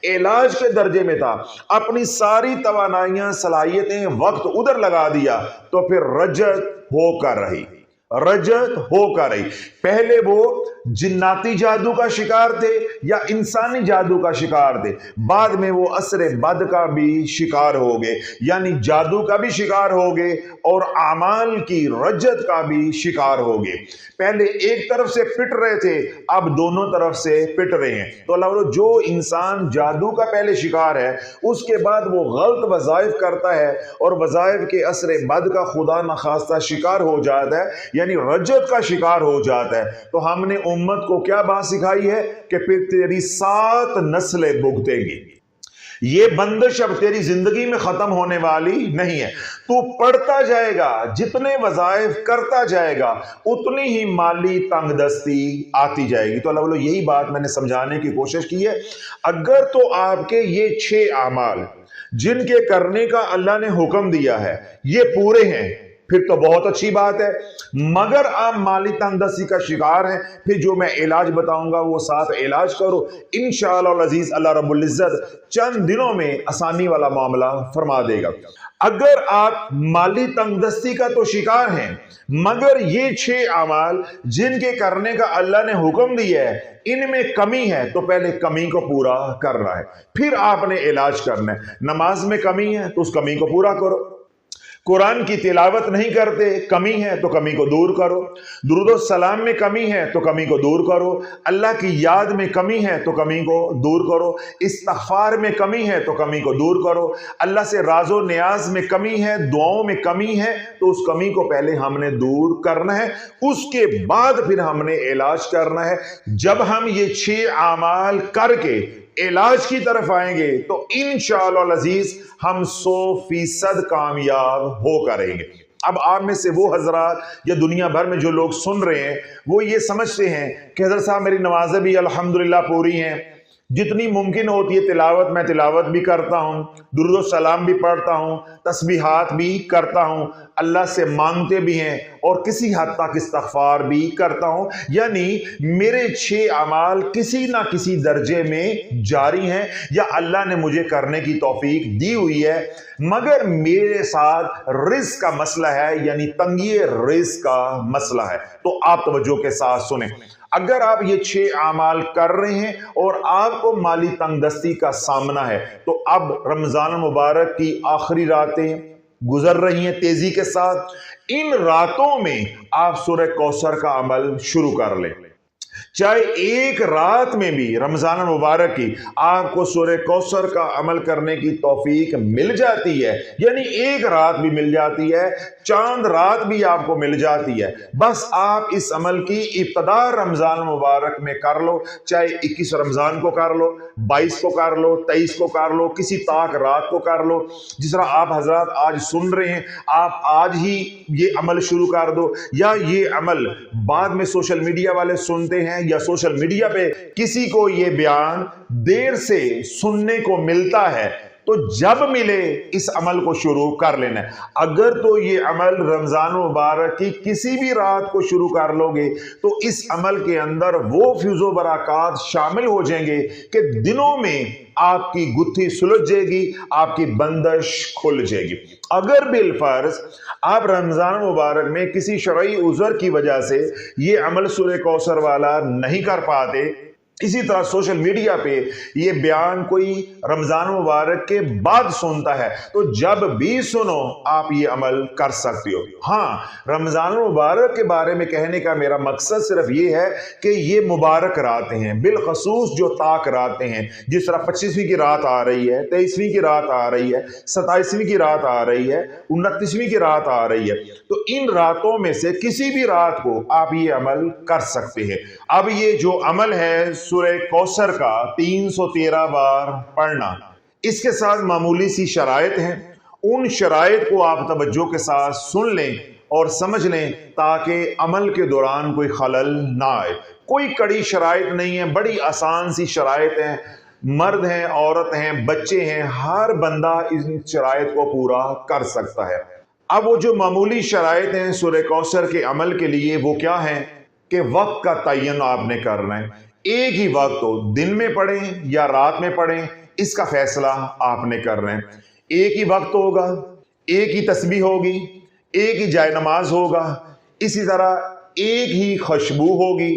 इलाज के दर्जे में था, अपनी सारी तवानाइयां सलाहियतें वक्त उधर लगा दिया, तो फिर रजत होकर रही, रजत होकर रही। पहले वो जिन्नाती जादू का शिकार थे या इंसानी जादू का शिकार थे, बाद में वो असरे बद का भी शिकार हो गए, यानी जादू का भी शिकार हो गए और आमाल की रजत का भी शिकार हो गए। पहले एक तरफ से पिट रहे थे, अब दोनों तरफ से पिट रहे हैं। तो अल्लाह जो इंसान जादू का पहले शिकार है उसके बाद वो गलत वज़ाइफ करता है और वज़ाइफ के असरे बद का खुदा न खास्ता शिकार हो जाता है, यानी रजत का शिकार हो जाता है, तो हमने उम्मत को क्या बात सिखाई है कि फिर तेरी 7 नस्लें भुगतेंगी, ये बंदिश अब तेरी जिंदगी में खत्म होने वाली नहीं है। तू पढ़ता जाएगा, जितने वज़ाइफ करता जाएगा उतनी ही माली तंगदस्ती आती जाएगी। तो अल्लाह बोलो यही बात मैंने समझाने की कोशिश की है। अगर तो आपके ये 6 आमाल जिनके करने का अल्लाह ने हुक्म दिया है ये पूरे हैं फिर तो बहुत अच्छी बात है, मगर आप माली तंगदस्ती का शिकार हैं, फिर जो मैं इलाज बताऊंगा वो साथ इलाज करो। इंशाअल्लाह अज़ीज़ अल्लाह रब्बुल इज़्ज़त चंद दिनों में आसानी वाला मामला फरमा देगा। अगर आप माली तंगदस्ती का तो शिकार हैं मगर ये 6 आमाल जिनके करने का अल्लाह ने हुक्म दिया है इनमें कमी है, तो पहले कमी को पूरा करना है, फिर आपने इलाज करना है। नमाज में कमी है तो उस कमी को पूरा करो, कुरान की तिलावत नहीं करते, कमी है तो कमी को दूर करो। दुरूद और सलाम में कमी है तो कमी को दूर करो। अल्लाह की याद में कमी है तो कमी को दूर करो। इस्तिग़फ़ार में कमी है तो कमी को दूर करो। अल्लाह से राज़ो नियाज में कमी है, दुआओं में कमी है, तो उस कमी को पहले हमने दूर करना है, उसके बाद फिर हमने इलाज करना है। जब हम ये 6 आमाल करके इलाज की तरफ आएंगे तो इंशाअल्लाह अज़ीज हम 100% कामयाब हो करेंगे। अब आप में से वो हजरात या दुनिया भर में जो लोग सुन रहे हैं वो ये समझते हैं कि हज़रत साहब मेरी नमाज़ें भी अल्हम्दुलिल्लाह पूरी हैं, जितनी मुमकिन होती है तिलावत मैं तिलावत भी करता हूँ, दुरूद सलाम भी पढ़ता हूँ, तस्बीहात भी करता हूँ, अल्लाह से मांगते भी हैं और किसी हद तक इस्तिग़फ़ार भी करता हूँ। यानी मेरे 6 अमाल किसी ना किसी दर्जे में जारी हैं या अल्लाह ने मुझे करने की तौफीक दी हुई है, मगर मेरे साथ रिज़्क़ का मसला है, यानी तंगी रिज़्क़ का मसला है। तो आप तवज्जो के साथ सुने, अगर आप ये 6 आमाल कर रहे हैं और आपको माली तंगदस्ती का सामना है, तो अब रमजान मुबारक की आखिरी रातें गुजर रही हैं तेजी के साथ। इन रातों में आप सूरह कौसर का अमल शुरू कर लें। चाहे एक रात में भी रमजान मुबारक की आपको सूरह कौसर का अमल करने की तौफीक मिल जाती है, यानी एक रात भी मिल जाती है, चांद रात भी आपको मिल जाती है, बस आप इस अमल की इब्तिदा रमजान मुबारक में कर लो। चाहे 21 रमजान को कर लो, 22 को कर लो, 23 को कर लो, किसी ताक रात को कर लो। जिस तरह आप हजरात आज सुन रहे हैं, आप आज ही ये अमल शुरू कर दो, या ये अमल बाद में सोशल मीडिया वाले सुनते हैं या सोशल मीडिया पे किसी को ये बयान देर से सुनने को मिलता है, तो जब मिले इस अमल को शुरू कर लेना है। अगर तो ये अमल रमजान मुबारक की किसी भी रात को शुरू कर लोगे तो इस अमल के अंदर वो फ्यूज़ो बरक़ात शामिल हो जाएंगे कि दिनों में आपकी गुत्थी सुलझ जाएगी, आपकी बंदिश खुल जाएगी। अगर बिलफर्ज आप रमजान मुबारक में किसी शरई उज़र की वजह से ये अमल सूरह कौसर वाला नहीं कर पाते, इसी तरह सोशल मीडिया पे ये बयान कोई रमजान मुबारक के बाद सुनता है, तो जब भी सुनो आप ये अमल कर सकते हो। हाँ, रमजान मुबारक के बारे में कहने का मेरा मकसद सिर्फ ये है कि ये मुबारक रातें हैं, बिलखसूस जो ताक रातें हैं, जिस तरह 25वीं की रात आ रही है, 23वीं की रात आ रही है, 27वीं की रात आ रही है, 29वीं की रात आ रही है, तो इन रातों में से किसी भी रात को आप ये अमल कर सकते हैं। अब ये जो अमल है सूरह कौसर का 313 बार पढ़ना, इसके साथ मामूली सी शराइत हैं, उन शराइत को आप तवज्जो के साथ सुन लें और समझ लें ताकि अमल के दौरान कोई खलल ना आए। कोई कड़ी शराइत नहीं है, बड़ी आसान सी शराइत है, मर्द हैं, औरत हैं, बच्चे हैं, हर बंदा इन शराइत को पूरा कर सकता है। अब वो जो मामूली शराइत हैं सूरह कौसर के अमल के लिए वो क्या है कि वक्त का तयन आपने करना है। एक ही वक्त हो, दिन में पढ़ें या रात में पढ़ें, इसका फैसला आपने करना है। एक ही वक्त होगा, एक ही तस्बीह होगी, एक ही जाय नमाज होगा, इसी तरह एक ही खुशबू होगी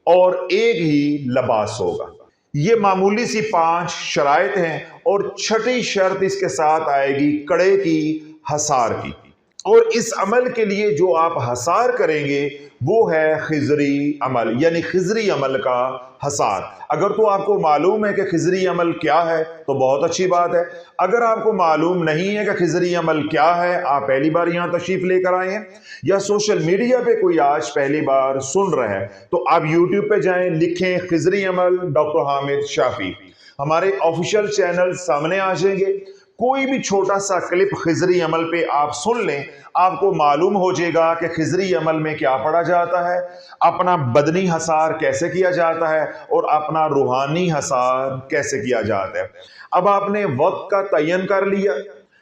और एक ही लिबास होगा। ये मामूली सी 5 शराइत हैं और छठी शर्त इसके साथ आएगी कड़े की, हसार की। और इस अमल के लिए जो आप हसार करेंगे वो है खिजरी अमल, यानी खिजरी अमल का हसार। अगर तो आपको मालूम है कि खिजरी अमल क्या है तो बहुत अच्छी बात है। अगर आपको मालूम नहीं है कि खिजरी अमल क्या है, आप पहली बार यहाँ तशरीफ लेकर आए हैं या सोशल मीडिया पे कोई आज पहली बार सुन रहा है, तो आप यूट्यूब पे जाएं, लिखें खिजरी अमल डॉक्टर हामिद शाफी, हमारे ऑफिशियल चैनल सामने आ जाएंगे। कोई भी छोटा सा क्लिप खिजरी अमल पे आप सुन लें, आपको मालूम हो जाएगा कि खिजरी अमल में क्या पढ़ा जाता है, अपना बदनी हसार कैसे किया जाता है और अपना रूहानी हसार कैसे किया जाता है। अब आपने वक्त का तयन कर लिया,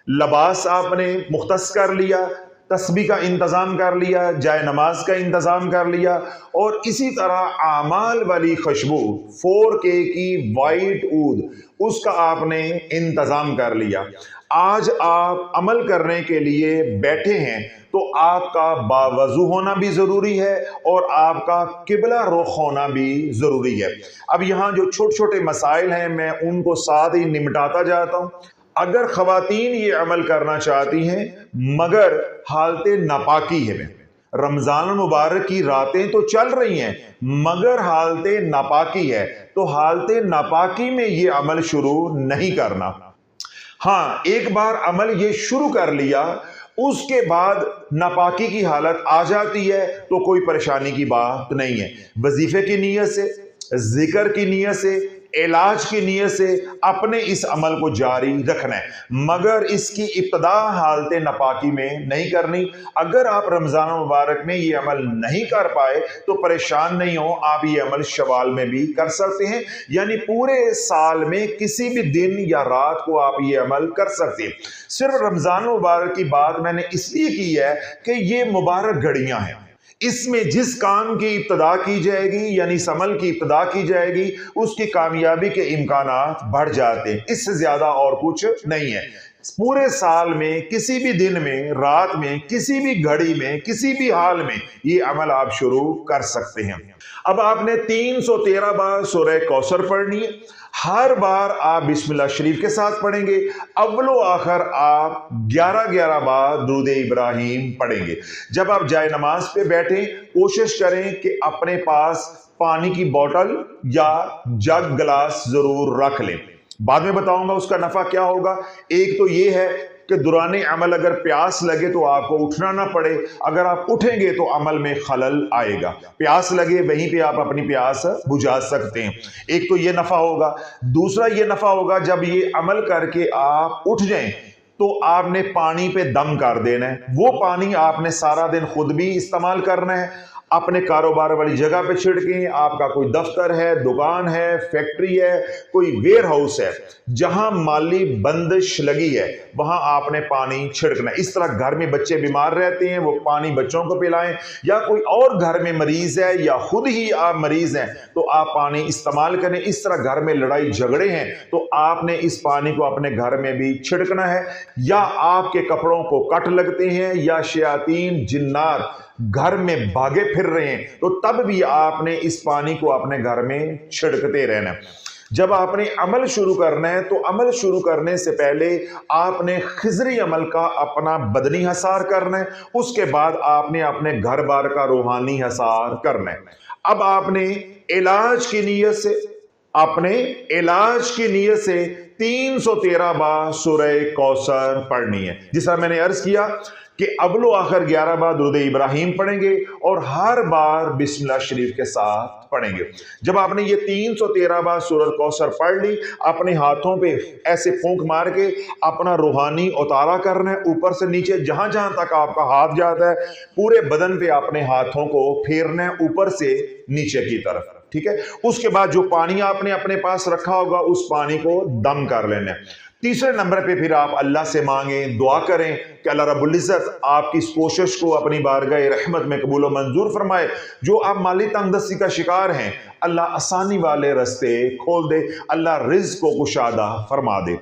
लिबास आपने मुख्तस कर लिया, तस्बीह का इंतज़ाम कर लिया, जाय नमाज का इंतज़ाम कर लिया, और इसी तरह आमाल वाली खुशबू 4K की वाइट ऊद उसका आपने इंतज़ाम कर लिया। आज आप अमल करने के लिए बैठे हैं तो आपका बावजू होना भी ज़रूरी है और आपका किबला रुख होना भी ज़रूरी है। अब यहाँ जो छोटे छोटे मसाइल हैं मैं उनको साथ ही निपटाता जाता हूँ। अगर खवातीन ये अमल करना चाहती हैं मगर हालत नापाकी है, रमजान मुबारक की रातें तो चल रही हैं मगर हालत नापाकी है, तो हालत नापाकी में ये अमल शुरू नहीं करना। हाँ, एक बार अमल ये शुरू कर लिया उसके बाद नापाकी की हालत आ जाती है तो कोई परेशानी की बात नहीं है। वजीफे की नीयत से, जिक्र की नीयत से, इलाज की नीयत से अपने इस अमल को जारी रखना है मगर इसकी इब्तदा हालत नापाकी में नहीं करनी। अगर आप रमजान मुबारक में ये अमल नहीं कर पाए तो परेशान नहीं हो, आप ये अमल शवाल में भी कर सकते हैं, यानी पूरे साल में किसी भी दिन या रात को आप ये अमल कर सकते हैं। सिर्फ रमजान मुबारक की बात मैंने इसलिए की है कि ये मुबारक घड़ियां हैं, इसमें जिस काम की इब्तदा की जाएगी यानी इस अमल की इब्तदा की जाएगी उसकी कामयाबी के इम्कानात बढ़ जाते हैं, इससे ज्यादा और कुछ नहीं है। पूरे साल में किसी भी दिन में, रात में, किसी भी घड़ी में, किसी भी हाल में ये अमल आप शुरू कर सकते हैं। अब आपने 313 बार सूरह कौसर पढ़नी है। हर बार आप बिस्मिल्लाह शरीफ के साथ पढ़ेंगे। अव्वलो आखिर आप 11-11 बार दुरूद इब्राहिम पढ़ेंगे। जब आप जाए नमाज पे बैठें कोशिश करें कि अपने पास पानी की बोतल या जग गिलास जरूर रख लें। बाद में बताऊंगा उसका नफा क्या होगा। एक तो ये है कि दुराने अमल अगर प्यास लगे तो आपको उठना ना पड़े, अगर आप उठेंगे तो अमल में खलल आएगा। प्यास लगे वहीं पे आप अपनी प्यास बुझा सकते हैं। एक तो ये नफा होगा। दूसरा ये नफा होगा जब ये अमल करके आप उठ जाएं तो आपने पानी पे दम कर देना है। वो पानी आपने सारा दिन खुद भी इस्तेमाल करना है, अपने कारोबार वाली जगह पे छिड़कें। आपका कोई दफ्तर है, दुकान है, फैक्ट्री है, कोई वेयर हाउस है जहां माली बंदिश लगी है वहां आपने पानी छिड़कना है। इस तरह घर में बच्चे बीमार रहते हैं वो पानी बच्चों को पिलाएं, या कोई और घर में मरीज है या खुद ही आप मरीज हैं तो आप पानी इस्तेमाल करें। इस तरह घर में लड़ाई झगड़े हैं तो आपने इस पानी को अपने घर में भी छिड़कना है। या आपके कपड़ों को कट लगते हैं या शयातीन जिन्नात घर में भागे फिर रहे हैं तो तब भी आपने इस पानी को अपने घर में छिड़कते रहना है। जब आपने अमल शुरू करना है तो अमल शुरू करने से पहले आपने खिजरी अमल का अपना बदनी हसार करना है, उसके बाद आपने अपने घर बार का रूहानी हसार करना है। अब आपने इलाज की नीयत से 313 बार सूरह कौसर पढ़नी है। जिस मैंने अर्ज किया कि अव्वलो आखिर 11 बार दुरूद इब्राहिम पढ़ेंगे और हर बार बिस्मिल्लाह शरीफ के साथ पढ़ेंगे। जब आपने ये 313 बार सूरह कौसर पढ़ ली, अपने हाथों पे ऐसे फूंक मार के अपना रूहानी उतारा करना है ऊपर से नीचे, जहां जहां तक आपका हाथ जाता है पूरे बदन पे अपने हाथों को फेरना है ऊपर से नीचे की तरफ, ठीक है। उसके बाद जो पानी आपने अपने पास रखा होगा उस पानी को दम कर लेना है। तीसरे नंबर पे फिर आप अल्लाह से मांगें, दुआ करें कि अल्लाह रब्बुल इज्जत आपकी इस कोशिश को अपनी बारगाह रहमत में कबूल व मंजूर फरमाए। जो आप माली तंगदस्ती का शिकार हैं अल्लाह आसानी वाले रास्ते खोल दे, अल्लाह रिज़्क़ को कुशादा फरमा दे।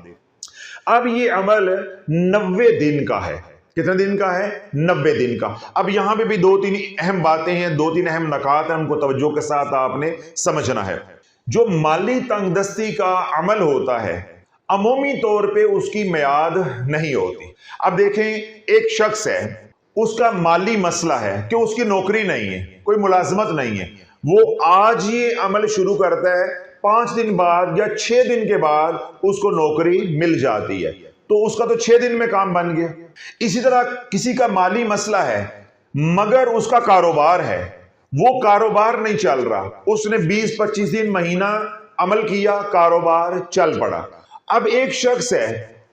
अब ये अमल 90 दिन का है। कितने दिन का है? 90 दिन का। अब यहां पे भी 2-3 अहम बातें हैं, 2-3 अहम नकात हैं, उनको तवज्जो के साथ आपने समझना है। जो माली तंगदस्ती का अमल होता है अमूमी तौर पे उसकी मियाद नहीं होती। अब देखें एक शख्स है, उसका माली मसला है कि उसकी नौकरी नहीं है, कोई मुलाजमत नहीं है, वो आज ये अमल शुरू करता है, 5 दिन बाद या 6 दिन के बाद उसको नौकरी मिल जाती है तो उसका तो 6 दिन में काम बन गया। इसी तरह किसी का माली मसला है मगर उसका कारोबार है, वो कारोबार नहीं चल रहा, उसने 20-25 दिन, महीना अमल किया, कारोबार चल पड़ा। अब एक शख्स है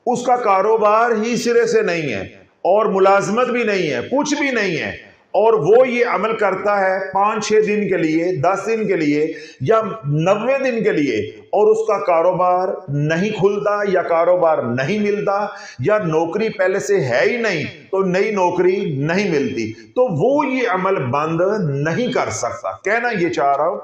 उसका कारोबार ही सिरे से नहीं है और मुलाजमत भी नहीं है, कुछ भी नहीं है, और वो ये अमल करता है 5-6 दिन के लिए, 10 दिन के लिए या 90 दिन के लिए, और उसका कारोबार नहीं खुलता या कारोबार नहीं मिलता या नौकरी पहले से है ही नहीं तो नई नौकरी नहीं मिलती, तो वो ये अमल बंद नहीं कर सकता। कहना ये चाह रहा हूं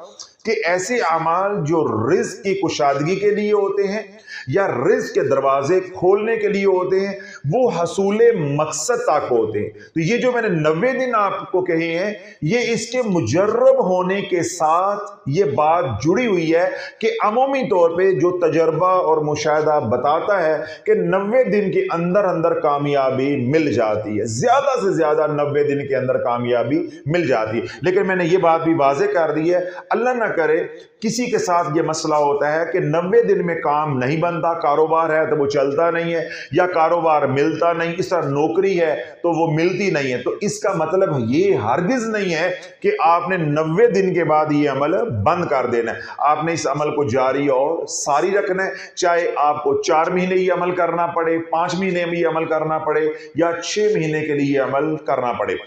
कि ऐसे अमाल जो रिज़्क़ की कुशादगी के लिए होते हैं या रिज़्क़ के दरवाजे खोलने के लिए होते हैं, वो हसूले मकसद तक होते हैं। तो ये जो मैंने 90 दिन आपको कहे हैं, ये इसके मुजर्रब होने के साथ ये बात जुड़ी हुई है कि अमूमी तौर पे जो तजर्बा और मुशाहिदा बताता है कि 90 दिन के अंदर अंदर कामयाबी मिल जाती है, ज़्यादा से ज़्यादा 90 दिन के अंदर कामयाबी मिल जाती है। लेकिन मैंने ये बात भी वाज़ेह कर दी है, अल्लाह ना करे किसी के साथ ये मसला होता है कि 90 दिन में काम नहीं बनता, कारोबार है तो वो चलता नहीं है, या कारोबार मिलता नहीं, इस तरह नौकरी है तो वो मिलती नहीं है। तो इसका मतलब ये हरगिज़ नहीं है कि आपने 90 दिन के बाद ये अमल बंद कर देना है। आपने इस अमल को जारी और सारी रखना है, चाहे आपको 4 महीने ये अमल करना पड़े, 5 महीने में ये अमल करना पड़े, या 6 महीने के लिए अमल करना पड़े।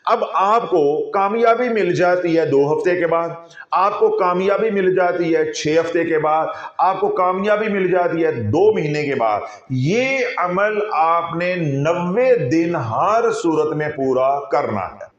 अब आपको कामयाबी मिल जाती है 2 हफ्ते के बाद, आपको कामयाबी मिल जाती है 6 हफ्ते के बाद, आपको कामयाबी मिल जाती है 2 महीने के बाद। ये अमल आपने 90 दिन हर सूरत में पूरा करना है।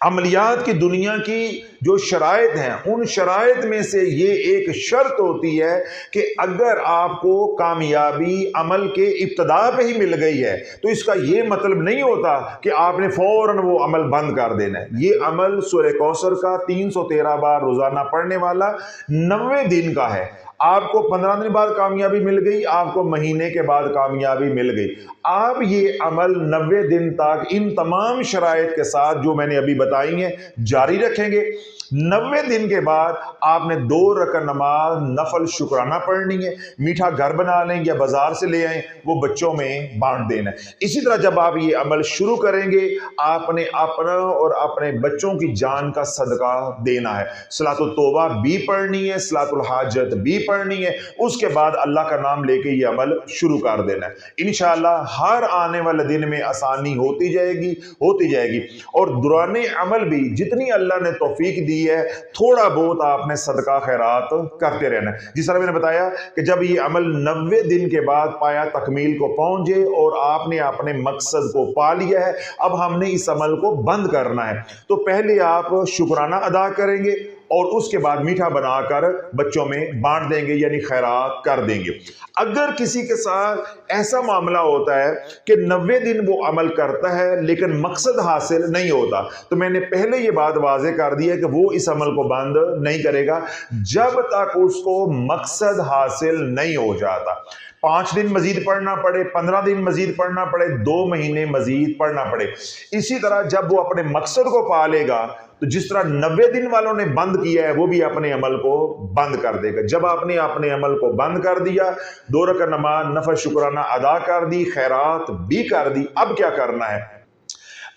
अमलियात की दुनिया की जो शराइत हैं, उन शराइत में से ये एक शर्त होती है कि अगर आपको कामयाबी अमल के इब्तदा पे ही मिल गई है तो इसका ये मतलब नहीं होता कि आपने फौरन वो अमल बंद कर देना है। ये अमल सूरह कौसर का 313 बार रोजाना पढ़ने वाला 90 दिन का है। आपको 15 दिन बाद कामयाबी मिल गई, आपको महीने के बाद कामयाबी मिल गई। आप ये अमल 90 दिन तक इन तमाम शराइत के साथ जो मैंने अभी बताई हैं जारी रखेंगे। 90 दिन के बाद आपने 2 रकात नमाज नफल शुक्राना पढ़नी है। मीठा घर बना लें या बाजार से ले आएं, वो बच्चों में बांट देना है। इसी तरह जब आप ये अमल शुरू करेंगे, आपने अपना और अपने बच्चों की जान का सदका देना है। सलातुल तौबा भी पढ़नी है, सलातुल हाजत भी पढ़नी है। उसके बाद अल्लाह का नाम लेके ये अमल शुरू कर देना है। इंशाअल्लाह हर आने वाले दिन में आसानी होती जाएगी। और दुराने अमल भी जितनी अल्लाह ने तौफीक दी है, थोड़ा बहुत आपने सदका खैरात करते रहना है। जिस तरह मैंने बताया कि जब ये अमल 90 दिन के बाद पाया तकमील को पहुंचे और आपने अपने मकसद को पा लिया है, अब हमने इस अमल को बंद करना है। तो पहले आप शुक्राना अदा करेंगे और उसके बाद मीठा बनाकर बच्चों में बांट देंगे, यानी खैरात कर देंगे। अगर किसी के साथ ऐसा मामला होता है कि 90 दिन वो अमल करता है लेकिन मकसद हासिल नहीं होता, तो मैंने पहले ये बात वाज़ेह कर दी है कि वो इस अमल को बंद नहीं करेगा जब तक उसको मकसद हासिल नहीं हो जाता। 5 दिन मजीद पढ़ना पड़े, 15 दिन मजीद पढ़ना पड़े, 2 महीने मजीद पढ़ना पड़े। इसी तरह जब वो अपने मकसद को पा लेगा तो जिस तरह 90 दिन वालों ने बंद किया है, वो भी अपने अमल को बंद कर देगा। जब आपने अपने अमल को बंद कर दिया, 2 रकात नमाज नफल शुक्राना अदा कर दी, खैरात भी कर दी, अब क्या करना है?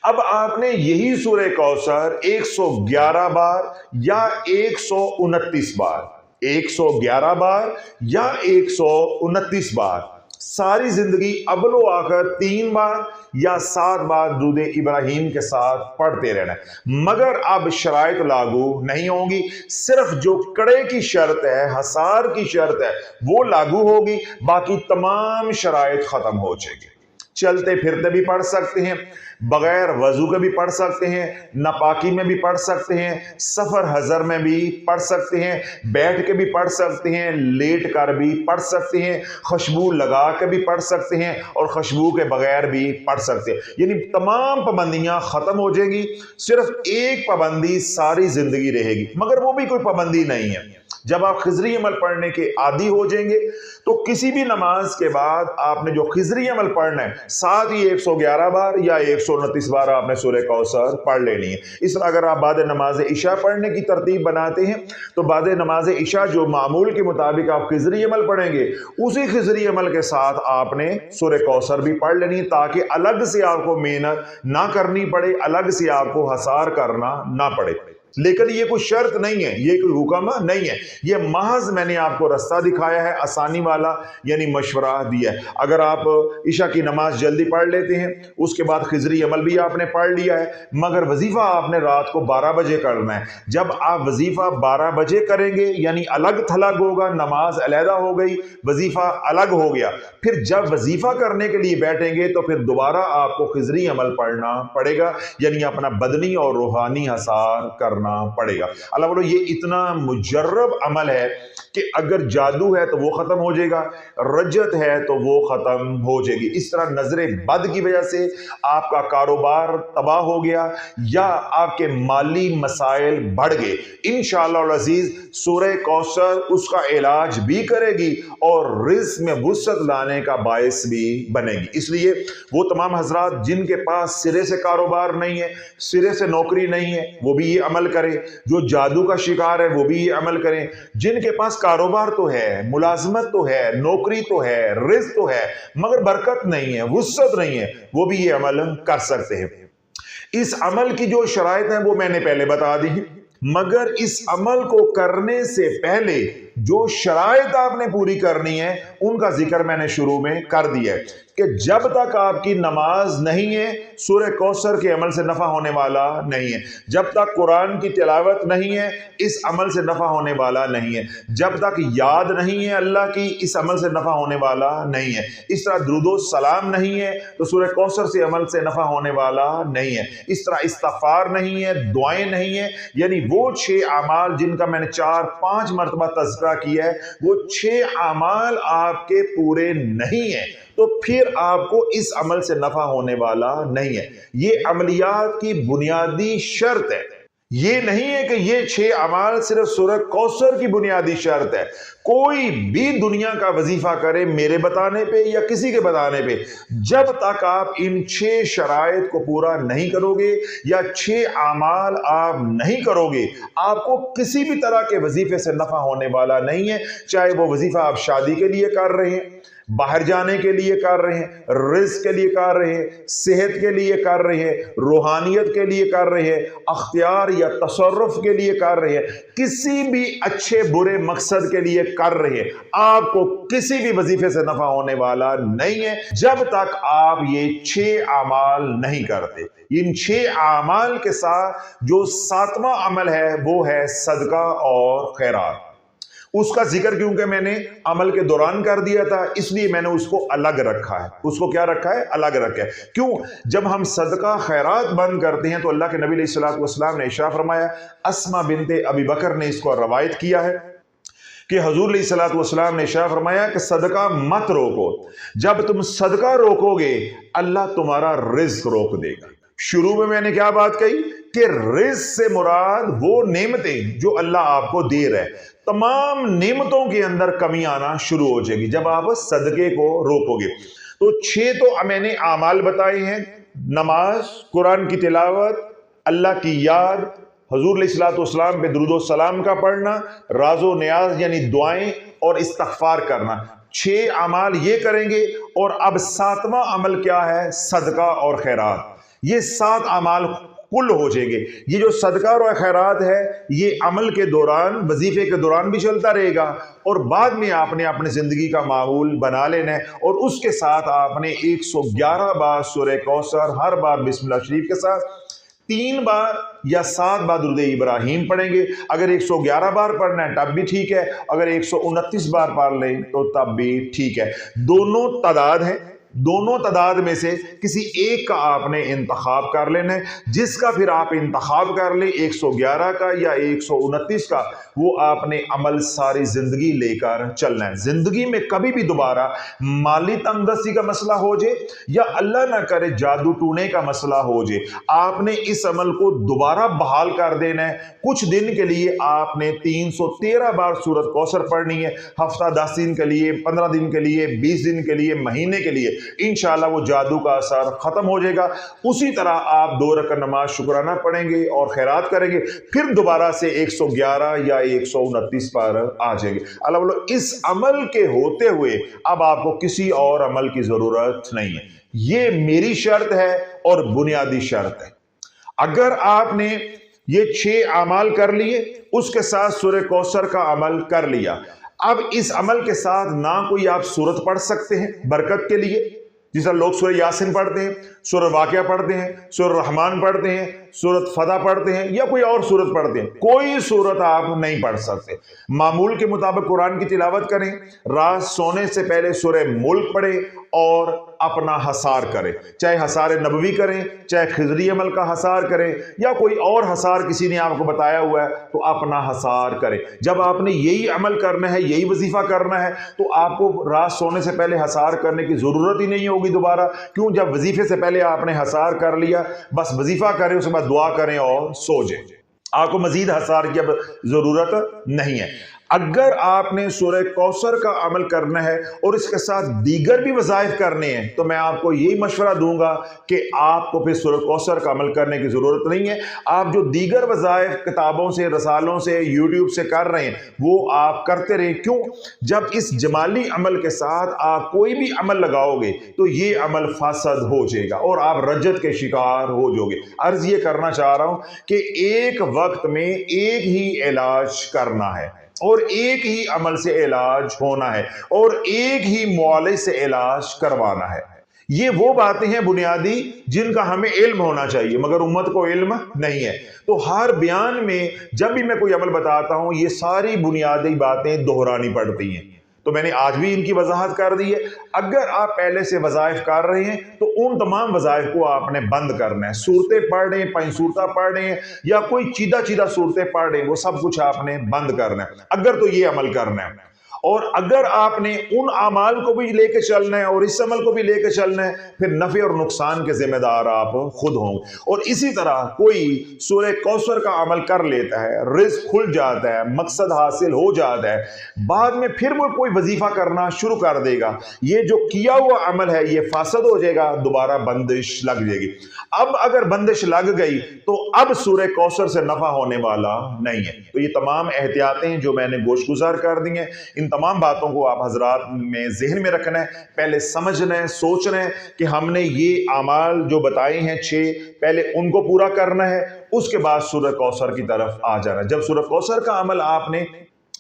अब आपने यही सूरह कौसर 111 बार या 129 बार, 111 बार या 129 बार सारी जिंदगी अबलो आकर 3 बार या 7 बार दुरूद इब्राहिम के साथ पढ़ते रहना है। मगर अब शराइत लागू नहीं होंगी, सिर्फ जो कड़े की शर्त है, हसार की शर्त है, वो लागू होगी, बाकी तमाम शराइत खत्म हो जाएगी। चलते फिरते भी पढ़ सकते हैं, बगैर वजू के भी पढ़ सकते हैं, नापाकी में भी पढ़ सकते हैं, सफर हजर में भी पढ़ सकते हैं, बैठ के भी पढ़ सकते हैं, लेट कर भी पढ़ सकते हैं, खुशबू लगा के भी पढ़ सकते हैं और खुशबू के बगैर भी पढ़ सकते हैं। यानी तमाम पाबंदियां खत्म हो जाएंगी, सिर्फ एक पाबंदी सारी जिंदगी रहेगी, मगर वो भी कोई पाबंदी नहीं है। जब आप खिजरी अमल पढ़ने के आदी हो जाएंगे तो किसी भी नमाज के बाद आपने जो खिजरी अमल पढ़ना है, साथ ही 111 बार या 129 बार आपने सूरह कौसर पढ़ लेनी है। इस तरह अगर आप बाद नमाज इशा पढ़ने की तरतीब बनाते हैं तो बाद नमाज इशा जो मामूल के मुताबिक आप खिजरी अमल पढ़ेंगे, उसी खिजरी अमल के साथ आपने सूरह कौसर भी पढ़ लेनी है, ताकि अलग से आपको मेहनत ना करनी पड़े, अलग से आपको हसार करना ना पड़े। लेकिन ये कोई शर्त नहीं है, ये कोई हुक्म नहीं है, ये महज मैंने आपको रास्ता दिखाया है, आसानी वाला, यानी मशवरा दिया है। अगर आप इशा की नमाज जल्दी पढ़ लेते हैं, उसके बाद खिजरी अमल भी आपने पढ़ लिया है, मगर वजीफा आपने रात को 12 बजे करना है। जब आप वजीफा 12 बजे करेंगे, यानी अलग थलग होगा, नमाज अलहदा हो गई, वजीफा अलग हो गया, फिर जब वजीफा करने के लिए बैठेंगे तो फिर दोबारा आपको खिजरी अमल पढ़ना पड़ेगा, यानी अपना बदनी और रूहानी हसार करना करना पड़ेगा। अल्लाह बोलो ये इतना मुजर्रब अमल है कि अगर जादू है तो वो खत्म हो जाएगा, रजत है तो वो खत्म हो जाएगी। इस तरह नजरे बद की वजह से आपका कारोबार तबाह हो गया या आपके माली मसाइल बढ़ गए, इंशाअल्लाह अजीज सूरह कौसर उसका इलाज भी करेगी और रिज़्क़ में वुसअत लाने का बायस भी बनेगी। इसलिए वो तमाम हजरात जिनके पास सिरे से कारोबार नहीं है, सिरे से नौकरी नहीं है, वो भी ये अमल करें। जो जादू का शिकार है वो भी ये अमल करें। जिनके पास कारोबार तो है, मुलाजमत तो है, नौकरी तो है, रिज़्क़ तो है, मगर बरकत नहीं है, वुसअत नहीं है, वो भी ये अमल कर सकते हैं। इस अमल की जो शराइत है वो मैंने पहले बता दी, मगर इस अमल को करने से पहले जो शराइत आपने पूरी करनी है उनका जिक्र मैंने शुरू में कर दिया है कि जब तक आपकी नमाज नहीं है सूरह कौसर के अमल से नफा होने वाला नहीं है, जब तक कुरान की तिलावत नहीं है इस अमल से नफा होने वाला नहीं है, जब तक याद नहीं है अल्लाह की इस अमल से नफा होने वाला नहीं है, इस तरह दुरूदो सलाम नहीं है तो सूरह कौसर से अमल से नफा होने वाला नहीं है, इस तरह इस्तिग़फ़ार नहीं है, दुआएं नहीं है। यानी वो 6 अमाल जिनका मैंने 4-5 मरतबा तज़किरा किया है वो 6 अमाल आपके पूरे नहीं है तो फिर आपको इस अमल से नफा होने वाला नहीं है। ये अमलियात की बुनियादी शर्त है। ये नहीं है कि ये 6 अमाल सिर्फ सूरह कौसर की बुनियादी शर्त है। कोई भी दुनिया का वजीफा करे मेरे बताने पे या किसी के बताने पे, जब तक आप इन 6 शराइत को पूरा नहीं करोगे या 6 अमाल आप नहीं करोगे आपको किसी भी तरह के वजीफे से नफा होने वाला नहीं है। चाहे वो वजीफा आप शादी के लिए कर रहे हैं, बाहर जाने के लिए कर रहे हैं, रिज़्क़ के लिए कर रहे हैं, सेहत के लिए कर रहे हैं, रूहानियत के लिए कर रहे हैं, अख्तियार या तसर्रुफ के लिए कर रहे हैं, किसी भी अच्छे बुरे मकसद के लिए कर रहे हैं, आपको किसी भी वजीफे से नफा होने वाला नहीं है जब तक आप ये 6 अमाल नहीं करते। इन 6 अमाल के साथ जो 7वां अमल है वो है सदका और खैरात। उसका जिक्र क्योंकि मैंने अमल के दौरान कर दिया था इसलिए मैंने उसको अलग रखा है। उसको क्या रखा है? अलग रखा है। क्यों? जब हम सदका खैरात बंद करते हैं तो अल्लाह के नबी अलैहिस्सलातु वस्सलाम ने इरशाद फरमाया, अस्मा बिनते अबी बकर ने इसको रवायत किया है कि हुजूर अलैहिस्सलातु वस्सलाम ने इरशाद फरमाया कि सदका मत रोको, जब तुम सदका रोकोगे अल्लाह तुम्हारा रिज़्क़ रोक देगा। शुरू में मैंने क्या बात कही कि रिज़्क़ से मुराद वो नेमतें जो अल्लाह आपको दे रहा है, तमाम नेमतों के अंदर कमी आना शुरू हो जाएगी जब आप सदके को रोकोगे। तो 6 तो मैंने आमाल बताए हैं, नमाज, कुरान की तिलावत, अल्लाह की याद, हुजूर अलैहिस्सलातु वस्सलाम पे दुरूद व सलाम का पढ़ना, राज़ो नियाज यानी दुआएं और इस्तिग़फ़ार करना। 6 अमाल ये करेंगे और अब 7वां अमल क्या है? सदका और खैरात। ये 7 अमाल कुल हो जाएंगे। ये जो सदका और खैरात है ये अमल के दौरान, वजीफे के दौरान भी चलता रहेगा और बाद में आपने अपनी जिंदगी का मामूल बना लेना है और उसके साथ आपने 111 बार सूरह कौसर, हर बार बिस्मिल्लाह शरीफ के साथ 3 बार या 7 बार दुरूद इब्राहीम पढ़ेंगे। अगर 111 बार पढ़ना है तब भी ठीक है, अगर 129 बार पढ़ लें तो तब भी ठीक है। दोनों तादाद हैं, दोनों तादाद में से किसी एक का आपने इंतखाब कर लेना है। जिसका फिर आप इंतखाब कर ले 111 का या 129 का, वो आपने अमल सारी जिंदगी लेकर चलना है। जिंदगी में कभी भी दोबारा माली तंगदस्ती का मसला हो जाए या अल्लाह ना करे जादू टूने का मसला हो जाए, आपने इस अमल को दोबारा बहाल कर देना है। कुछ दिन के लिए आपने 313 बार सूरत कौसर पढ़नी है, हफ्ता 10 दिन के लिए, 15 दिन के लिए, 20 दिन के लिए, महीने के लिए, इंशाअल्लाह वो जादू का असर खत्म हो जाएगा। उसी तरह आप 2 रकात नमाज शुक्राना पढ़ेंगे और खैरात करेंगे, फिर दोबारा से 111 या 129 पर आ जाएंगे। अल्लाह बोलो इस अमल के होते हुए अब आपको किसी और अमल की जरूरत नहीं है। ये मेरी शर्त है और बुनियादी शर्त है। अगर आपने ये 6 अमाल कर लिए, उसके साथ सूरह कौसर का अमल कर लिया, अब इस अमल के साथ ना कोई आप सूरत पढ़ सकते हैं बरकत के लिए, जिस तरह लोग सूरह यासीन पढ़ते हैं, सूरह वाक़िया पढ़ते हैं, सूरह रहमान पढ़ते हैं, सूरत फतह पढ़ते हैं या कोई और सूरत पढ़ते हैं, कोई सूरत आप नहीं पढ़ सकते। मामूल के मुताबिक कुरान की तिलावत करें, रात सोने से पहले सूरह मुल्क पढ़े और अपना हसार करें, चाहे हसार नबवी करें, चाहे खिजरी अमल का हसार करें या कोई और हसार किसी ने आपको बताया हुआ है तो अपना हसार करें। जब आपने यही अमल करना है, यही वजीफा करना है, तो आपको रात सोने से पहले हसार करने की जरूरत ही नहीं होगी दोबारा। क्यों? जब वजीफे से पहले आपने हसार कर लिया, बस वजीफा करें, उसके बाद दुआ करें और सो जाएं। आपको मजीद हसार की अब जरूरत नहीं है। अगर आपने सूरह कौसर का अमल करना है और इसके साथ दीगर भी वज़ाइफ करने हैं तो मैं आपको यही मशवरा दूंगा कि आपको फिर सूरह कौसर का अमल करने की ज़रूरत नहीं है। आप जो दीगर वज़ाइफ किताबों से, रसालों से, यूट्यूब से कर रहे हैं वो आप करते रहें। क्यों? जब इस जमाली अमल के साथ आप कोई भी अमल लगाओगे तो ये अमल फासद हो जाएगा और आप रज्जत के शिकार हो जाओगे। अर्ज ये करना चाह रहा हूं कि एक वक्त में एक ही इलाज करना है और एक ही अमल से इलाज होना है और एक ही मुआलिज से इलाज करवाना है। ये वो बातें हैं बुनियादी जिनका हमें इल्म होना चाहिए, मगर उम्मत को इल्म नहीं है। तो हर बयान में जब भी मैं कोई अमल बताता हूं ये सारी बुनियादी बातें दोहरानी पड़ती हैं। तो मैंने आज भी इनकी वजाहत कर दी है। अगर आप पहले से वज़ाइफ कर रहे हैं तो उन तमाम वज़ाइफ को आपने बंद करना है। सूरतें पढ़ रहे हैं, पंचसूरता पढ़ रहे हैं या कोई चीदा चीदा सूरतें पढ़ रहे हैं, वो सब कुछ आपने बंद करना है अगर तो ये अमल करना है। और अगर आपने उन अमाल को भी लेके चलना है और इस अमल को भी लेके चलना है फिर नफ़े और नुकसान के जिम्मेदार आप खुद होंगे। और इसी तरह कोई सूरह कौसर का अमल कर लेता है, रिज़्क खुल जाता है, मकसद हासिल हो जाता है, बाद में फिर वो कोई वजीफा करना शुरू कर देगा, ये जो किया हुआ अमल है ये फासद हो जाएगा, दोबारा बंदिश लग जाएगी। अब अगर बंदिश लग गई तो अब सूरह कौसर से नफा होने वाला नहीं है। तो ये तमाम एहतियातें जो मैंने गोशगुजार कर दी हैं, इन तमाम बातों को आप हजरात में जहन में रखना है, पहले समझना है, सोचना है कि हमने ये अमाल जो बताए हैं 6 पहले उनको पूरा करना है, उसके बाद सूरह कौसर की तरफ आ जाना है। जब सूरह कौसर का अमल आपने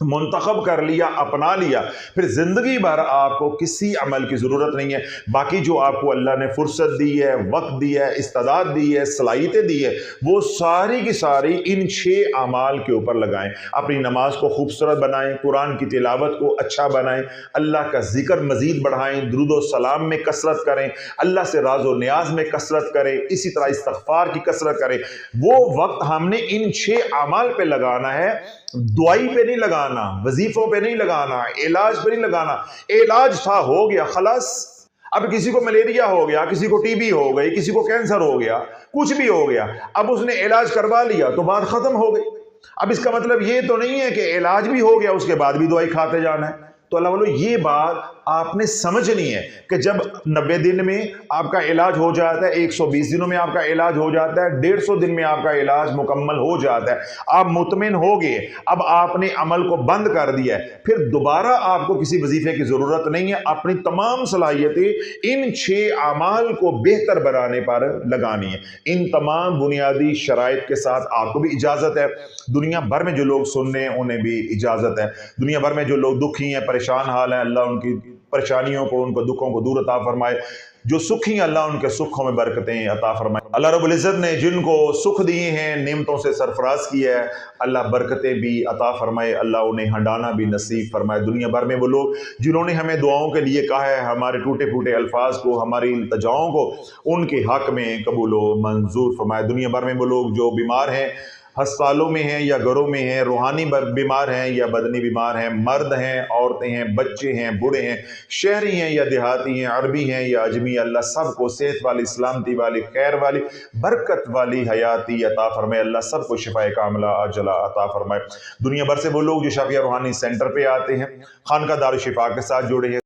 मुंतखब कर लिया, अपना लिया, फिर जिंदगी भर आपको किसी अमल की जरूरत नहीं है। बाकी जो आपको अल्लाह ने फुर्सत दी है, वक्त दिया है, इस्तादात दी है, सलाहियतें दी है, वो सारी की सारी इन 6 अमाल के ऊपर लगाएं। अपनी नमाज को खूबसूरत बनाएं, कुरान की तिलावत को अच्छा बनाएं, अल्लाह का जिक्र मजीद बढ़ाएं, दुरूद सलाम में कसरत करें, अल्लाह से राज व न्याज में कसरत करें, इसी तरह इस्तगफार की कसरत करें। वो वक्त हमने इन 6 अमाल पे लगाना है, दुआई पे नहीं लगाना, वजीफों पे नहीं लगाना, इलाज पे नहीं लगाना। इलाज था, हो गया, खलास। अब किसी को मलेरिया हो गया, किसी को टीबी हो गई, किसी को कैंसर हो गया, कुछ भी हो गया, अब उसने इलाज करवा लिया तो बात खत्म हो गई। अब इसका मतलब ये तो नहीं है कि इलाज भी हो गया उसके बाद भी दवाई खाते जाना है। तो अल्लाह वालों ये बात आपने समझनी है कि जब 90 दिन में आपका इलाज हो जाता है, 120 दिनों में आपका इलाज हो जाता है, 150 दिन में आपका इलाज मुकम्मल हो जाता है, आप मुतमिन हो गए, अब आपने अमल को बंद कर दिया है, फिर दोबारा आपको किसी वजीफे की जरूरत नहीं है। अपनी तमाम सलाहियतें इन 6 अमाल को बेहतर बनाने पर लगानी है। इन तमाम बुनियादी शराइत के साथ आपको भी इजाजत है, दुनिया भर में जो लोग सुन रहे हैं उन्हें भी इजाजत है। दुनिया भर में जो लोग दुखी हैं, परेशान हाल है, अल्लाह उनकी परेशानियों को, उनको दुखों को दूर अता फरमाए। जो सुखी अल्लाह उनके सुखों में बरकतें अता फरमाए। अल्लाह रब्बुल इज़्ज़त ने जिनको सुख दिए हैं, नेमतों से सरफराज किया है, अल्लाह बरकतें भी अता फरमाए, अल्लाह उन्हें हंडाना भी नसीब फरमाए। दुनिया भर में वो लोग जिन्होंने हमें दुआओं के लिए कहा है, हमारे टूटे फूटे अल्फाज को, हमारी इल्तिजाओं को उनके हक में कबूल व मंजूर फरमाए। दुनिया भर में वो लोग जो बीमार हैं, हस्पतालों में हैं या घरों में हैं, रूहानी बीमार हैं या बदनी बीमार हैं, मर्द हैं, औरतें हैं, बच्चे हैं, बूढ़े हैं, शहरी हैं या देहाती हैं, अरबी हैं या अजमी, अल्लाह सबको सेहत वाली, सलामती वाली, खैर वाली, बरकत वाली हयाती अता फरमाए। अल्लाह सबको शिफाए कामिला अजला अता फरमाए। दुनिया भर से वो लोग जो शाफिया रूहानी सेंटर पे आते हैं, खानका दारुल शिफा के साथ जुड़े हैं,